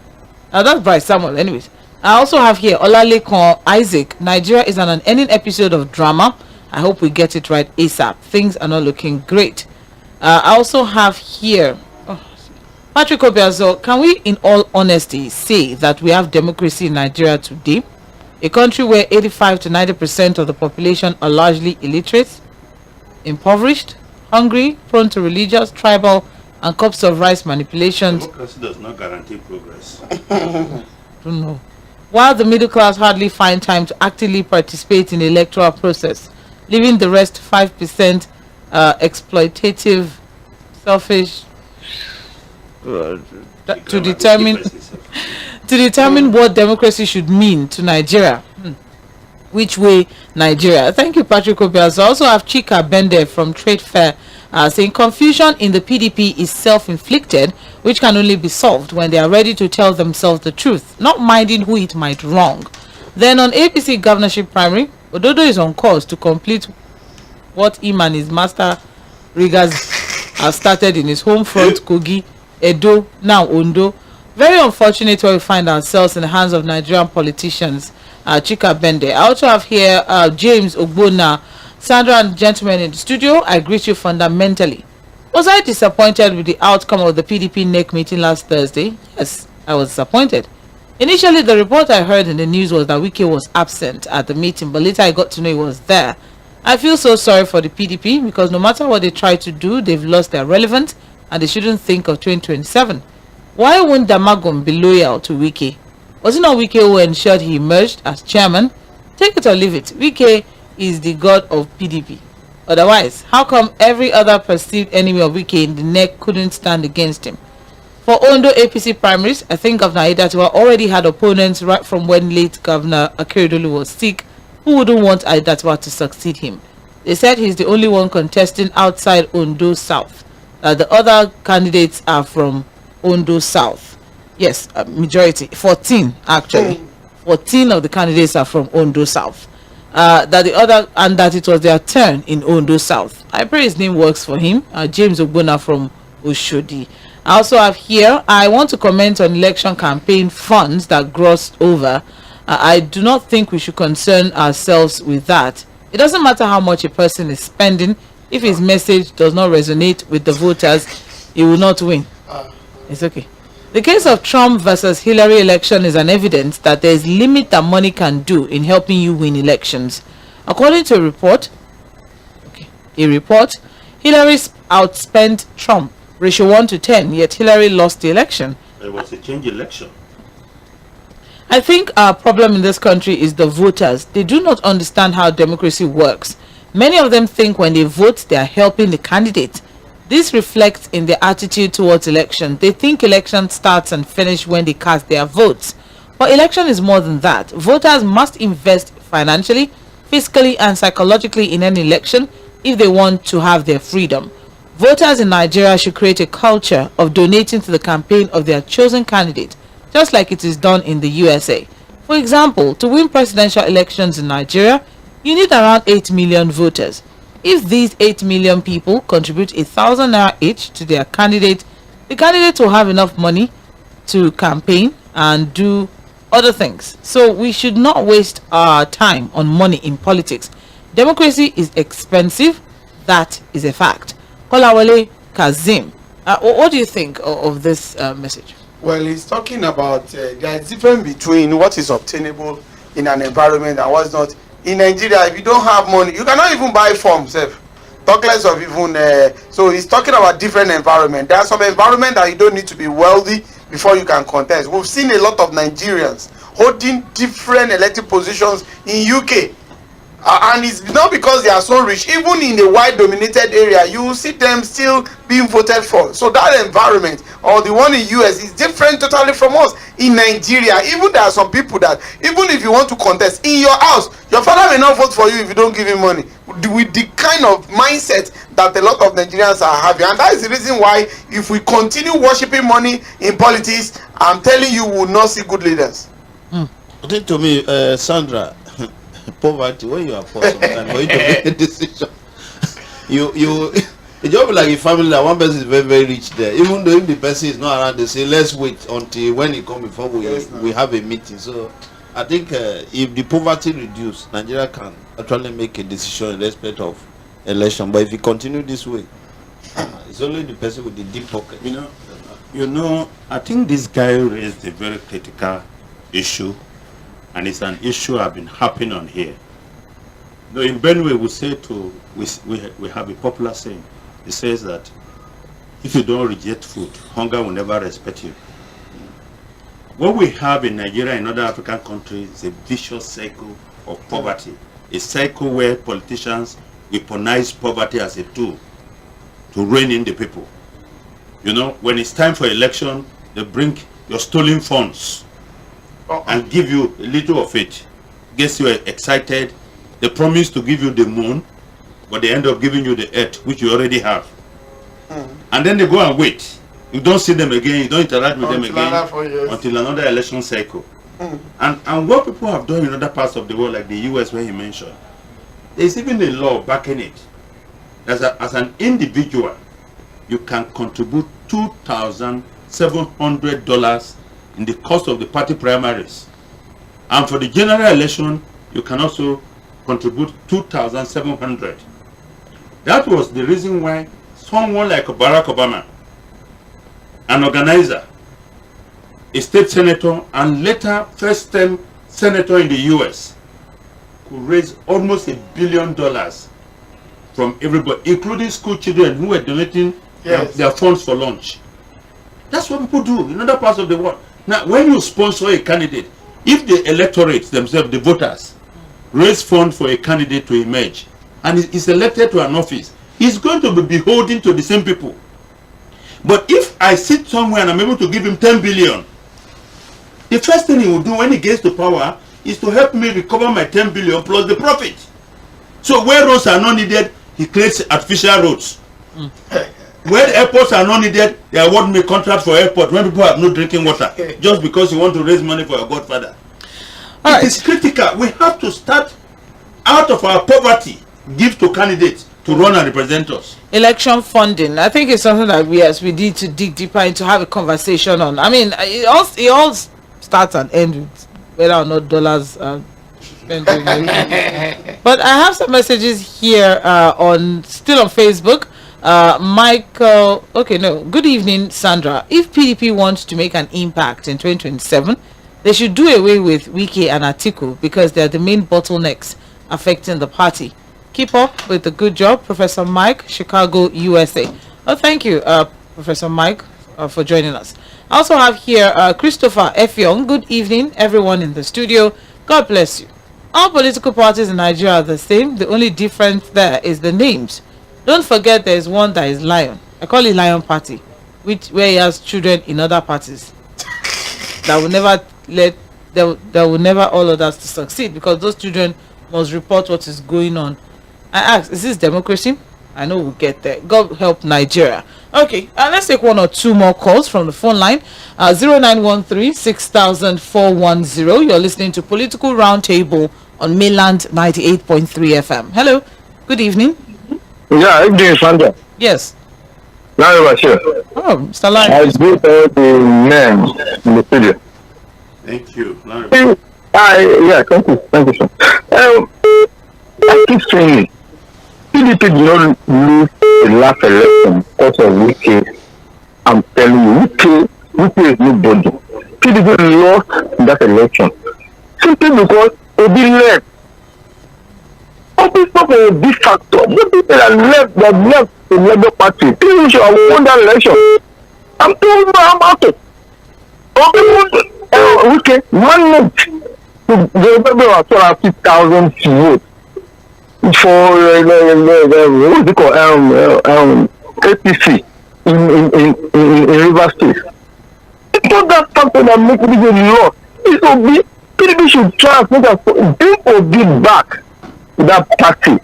That's Bright Samuel. Anyways, I also have here Olalekon Isaac. Nigeria is an unending episode of drama. I hope we get it right ASAP. Things are not looking great. I also have here Patrick Obiazo. Can we in all honesty say that we have democracy in Nigeria today? A country where 85 to 90% of the population are largely illiterate, impoverished, hungry, prone to religious, tribal, and cups of rice manipulations. Democracy does not guarantee progress. Don't know. While the middle class hardly find time to actively participate in the electoral process, leaving the rest 5% exploitative, selfish, to determine what democracy should mean to Nigeria. Which way Nigeria? Thank you, Patrick Obias. I also have Chika Bende from Trade Fair saying confusion in the PDP is self-inflicted, which can only be solved when they are ready to tell themselves the truth, not minding who it might wrong. Then on APC governorship primary, Ododo is on course to complete what him and his master riggers have started in his home front, Kogi, Edo, now Ondo. Very unfortunate where we find ourselves in the hands of Nigerian politicians. Chika Bende. I also have here James Ogbona. Sandra and gentlemen in the studio, I greet you fundamentally. Was I disappointed with the outcome of the PDP NEC meeting last Thursday? Yes, I was disappointed. Initially, the report I heard in the news was that Wike was absent at the meeting, but later I got to know he was there. I feel so sorry for the PDP because no matter what they try to do, they've lost their relevance and they shouldn't think of 2027. Why won't Damagum be loyal to Wike? Was it not Wike who ensured he emerged as chairman? Take it or leave it. Wike is the god of PDP. Otherwise, how come every other perceived enemy of Wike in the NEC couldn't stand against him? For Ondo APC primaries, I think Governor Aiyedatiwa already had opponents right from when late Governor Akeredolu was sick who wouldn't want Aiyedatiwa to succeed him. They said he's the only one contesting outside Ondo South. The other candidates are from Ondo South. Yes, majority, 14 actually. 14 of the candidates are from Ondo South. That it was their turn in Ondo South. I pray his name works for him. James Ogbona from Oshodi. I also have here, I want to comment on election campaign funds that grossed over. I do not think we should concern ourselves with that. It doesn't matter how much a person is spending. If his message does not resonate with the voters, he will not win. It's okay. The case of Trump versus Hillary election is an evidence that there is limit that money can do in helping you win elections. According to a report, Hillary outspent Trump, ratio 1-10, yet Hillary lost the election. It was a change election. I think our problem in this country is the voters. They do not understand how democracy works. Many of them think when they vote, they are helping the candidate. This reflects in their attitude towards election. They think election starts and finish when they cast their votes. But election is more than that. Voters must invest financially, fiscally, and psychologically in an election if they want to have their freedom. Voters in Nigeria should create a culture of donating to the campaign of their chosen candidate, just like it is done in the USA. For example, to win presidential elections in Nigeria, you need around 8 million voters. If these 8 million people contribute 1,000 naira each to their candidate, the candidate will have enough money to campaign and do other things. So we should not waste our time on money in politics. Democracy is expensive. That is a fact. Kolawole Kazim, what do you think of this message? Well, he's talking about there is difference between what is obtainable in an environment and what's not. In Nigeria, if you don't have money, you cannot even buy forms. Talk less of even so he's talking about different environment. There are some environment that you don't need to be wealthy before you can contest. We've seen a lot of Nigerians holding different elected positions in UK. And it's not because they are so rich. Even in a white dominated area, you will see them still being voted for. So that environment, or the one in US, is different totally from us. In Nigeria, even there are some people that even if you want to contest in your house, your father may not vote for you if you don't give him money, with the kind of mindset that a lot of Nigerians are having. And that is the reason why if we continue worshiping money in politics, I'm telling you, we will not see good leaders. I think to me, Sandra, poverty, when you are poor sometimes for you to make a decision, it just be like a family that one person is very, very rich there. Even though if the person is not around, they say let's wait until when he come before we have a meeting. So I think if the poverty reduce, Nigeria can actually make a decision in respect of election. But if you continue this way, it's only the person with the deep pocket. You know, I think this guy raised a very critical issue, and it's an issue I've been harping on here. In Benue, we have a popular saying. It says that if you don't reject food, hunger will never respect you. What we have in Nigeria and other African countries is a vicious cycle of poverty, a cycle where politicians weaponize poverty as a tool to rein in the people. When it's time for election, they bring your stolen funds and give you a little of it. Gets you excited. They promise to give you the moon, but they end up giving you the earth, which you already have. And then they go and wait. You don't see them again, you don't interact with them again until another election cycle. And what people have done in other parts of the world, like the US where he mentioned, there's even a law backing it. As an individual, you can contribute $2,700 in the cost of the party primaries. And for the general election, you can also contribute $2,700. That was the reason why someone like Barack Obama, an organizer, a state senator, and later first-term senator in the US, could raise almost $1 billion from everybody, including school children who were donating their funds for lunch. That's what people do in other parts of the world. Now, when you sponsor a candidate, if the electorate themselves, the voters, raise funds for a candidate to emerge, and is elected to an office, he's going to be beholden to the same people. But if I sit somewhere and I'm able to give him 10 billion, the first thing he will do when he gets to power is to help me recover my 10 billion plus the profit. So where roads are not needed, he creates artificial roads. Where airports are not needed, they award me contract for airport when people have no drinking water, just because you want to raise money for your godfather. It is critical. We have to start out of our poverty, give to candidates to run and represent us. Election funding, I think it's something that we need to dig deeper into, have a conversation on. I mean, it all starts and ends with whether or not dollars spent. But I have some messages here still on Facebook. Michael, good evening, Sandra. If PDP wants to make an impact in 2027, they should do away with Wike and Atiku because they are the main bottlenecks affecting the party. Keep up with the good job, Professor Mike, Chicago, USA. Oh, thank you, Professor Mike, for joining us. I also have here Christopher F. Young. Good evening, everyone in the studio. God bless you. All political parties in Nigeria are the same. The only difference there is the names. Don't forget there is one that is Lion. I call it Lion Party, where he has children in other parties that will never all others to succeed, because those children must report what is going on. I ask, is this democracy? I know we'll get there. God help Nigeria. Okay, let's take one or two more calls from the phone line. 0913-6000-410. You're listening to Political Roundtable on Mainland 98.3 FM. Hello, good evening. Yeah, good evening, Sandra. Yes. Now you are here. Oh, Mr. Larry. I greet all the men in the studio. Thank you, Larry. Thank you, sir. I keep saying it. PDP did not lose the last election because of Wike. I'm telling you, Wike is nobody. PDP lost that election simply because Obi left. Obi is not a big factor. The people that left have left the Labour Party. People should have won that election. I'm telling you about it. Okay, 1 minute to the Labour was 250,000 votes for what is it called APC in Rivers State. It's not that factor that makes it a law. It will be PDP should try and make us bring Obi back to that party,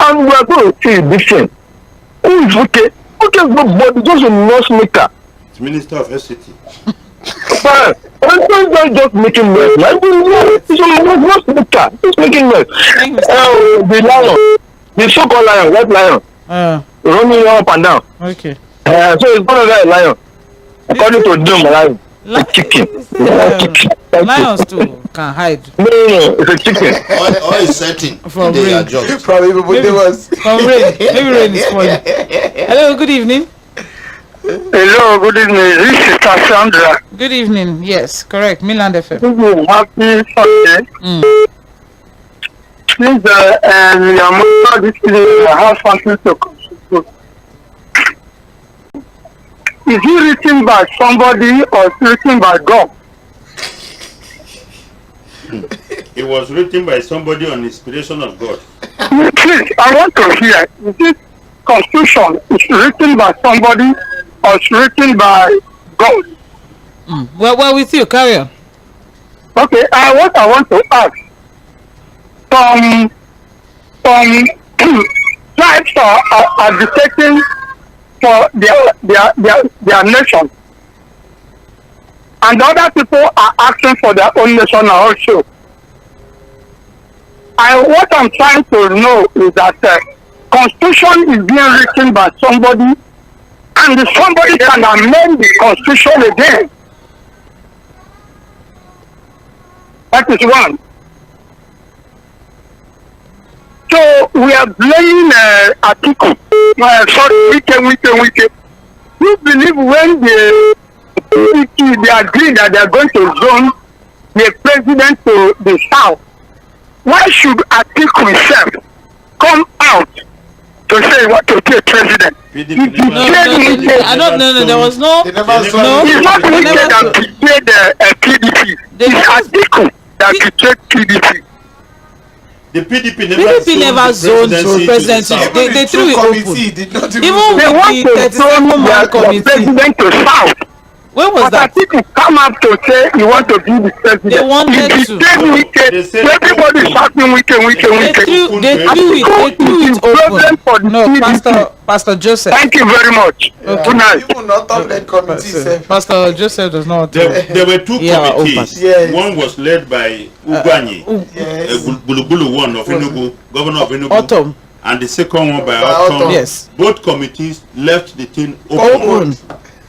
and we are going to see a difference. Who is okay? Okay, but just a noise maker. It's Minister of SCT. But I'm just making noise. Like, it's a noise maker. Just making noise. The lion, the so-called lion, white lion, running up and down. Okay. So it's one of that lion. According to them, lion. A chicken. Lions too can hide. No, it's a chicken. Or is setting From they rain. adjust. Probably they was. From rain. Maybe rain is falling. Hello, good evening. Hello, good evening. This is Cassandra. Good evening. Yes, correct. Milan FM. Happy Sunday. Please, this evening, I have something to contribute. Is it written by somebody or is it written by God? It was written by somebody on inspiration of God. Please, I want to hear. Is this constitution is written by somebody or is written by God? Well, with you. Carry on. Okay, what I want to ask, some tribes are advocating for their nation, and other people are asking for their own nation also. What I'm trying to know is that constitution is being written by somebody, and somebody can amend the constitution again. That is one. So we are blaming Atiku. Wike. You believe when they agree that they are going to zone the president to the south, why should Atiku himself come out to say what to be a president? No, there was no. They never saw No. It's not Wike that betrayed PDP. It's Atiku that betrayed PDP. The PDP never zoned to presidency. They threw it open. Did not Even They with want the to zone 37-man the committee. president to south. When was But that? Atiku come up to say you want to be the president. They wanted He to. betrayed They Wike. said Everybody is shouting Wike. They threw it Problem for open. the No, PDP. Pastor Joseph. Thank you very much. Good night. Even not top-led committee self. Pastor Joseph does not. There were two Yeah, committees. Yes. One was led by Ugbanyi, Yes. Bulubulu one of Enugu, governor of Enugu, Autumn. and the second one by By Autumn. Autumn. Yes. Both committees left the thing open, Open.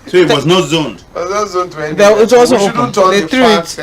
so it was not zoned. It was also open. They threw it.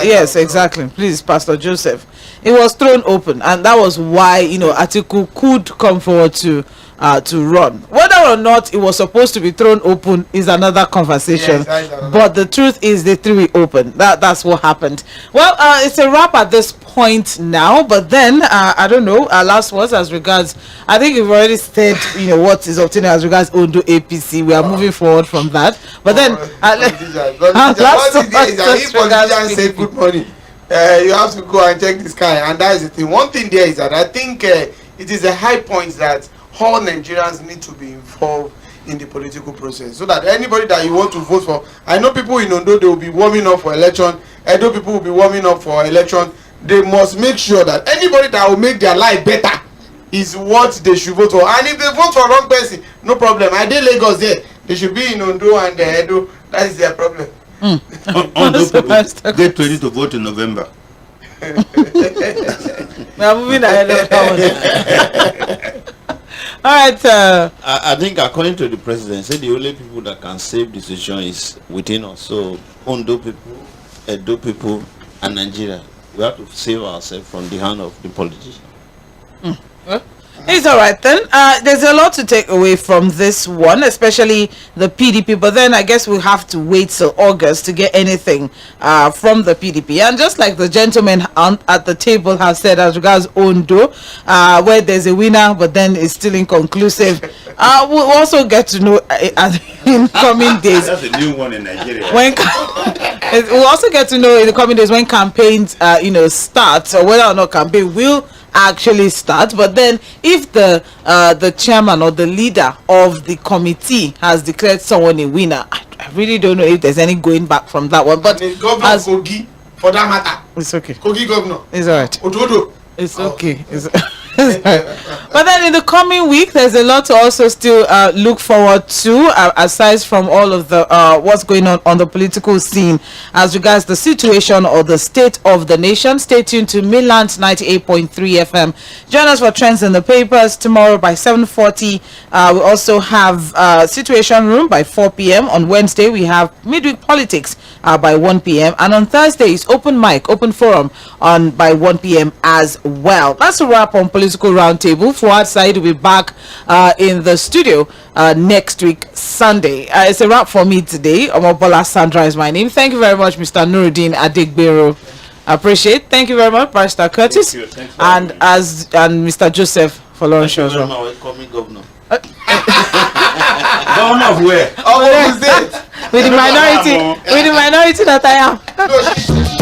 Yes, exactly. Please, Pastor Joseph. It was thrown open, and that was why Atiku could come forward to run. Whether or not it was supposed to be thrown open is another conversation. Yes, another. But the truth is they threw it open. That's what happened. Well, it's a wrap at this point now. But then I don't know. Last words as regards. I think we've already said what is obtaining as regards Ondo APC. We are moving forward from that. But then last if politicians say good morning, you have to go and check the sky, and that is the thing. One thing there is that I think it is a high point that all Nigerians need to be involved in the political process, so that anybody that you want to vote for, I know people in Ondo, they will be warming up for election. I know people will be warming up for election. They must make sure that anybody that will make their life better is what they should vote for. And if they vote for wrong person, no problem. I did Lagos there. They should be in Ondo and Edo. That is their problem. Ondo people get ready to vote in November. We are moving ahead of that one. All right. I think according to the president, say the only people that can save the situation is within us. So Ondo people, Edo people, and Nigeria, we have to save ourselves from the hand of the politicians. Well, It's all right then. There's a lot to take away from this one, especially the PDP. But then I guess we'll have to wait till August to get anything from the PDP. And just like the gentleman at the table has said, as regards Ondo, where there's a winner, but then it's still inconclusive. We'll also get to know in coming days. That's a new one in Nigeria. We'll also get to know in the coming days when campaigns, start, or whether or not campaign will actually start. But then if the chairman or the leader of the committee has declared someone a winner, I really don't know if there's any going back from that one. But Governor Kogi, for that matter, it's okay. Kogi governor, It's all right. Ododo. It's okay. But then in the coming week, there's a lot to also still look forward to, aside from all of the what's going on the political scene as regards the situation or the state of the nation. Stay tuned to Midland 98.3 FM. Join us for Trends in the Papers tomorrow by 7:40. We also have Situation Room by 4 p.m. On Wednesday, we have Midweek Politics by 1 p.m. And on Thursday, it's Open Mic, Open Forum by 1 p.m. as well. That's a wrap on Political Roundtable. Fuad Said will be back in the studio next week, Sunday. It's a wrap for me today. Omobola Sandra is my name. Thank you very much, Mr. Nuruddin Adegbero. I appreciate. Thank you very much, Barrister Curtis, and Mr. Joseph for Lawrence as well. Governor. Governor of where? Oh, what is it? With the minority that I am. No,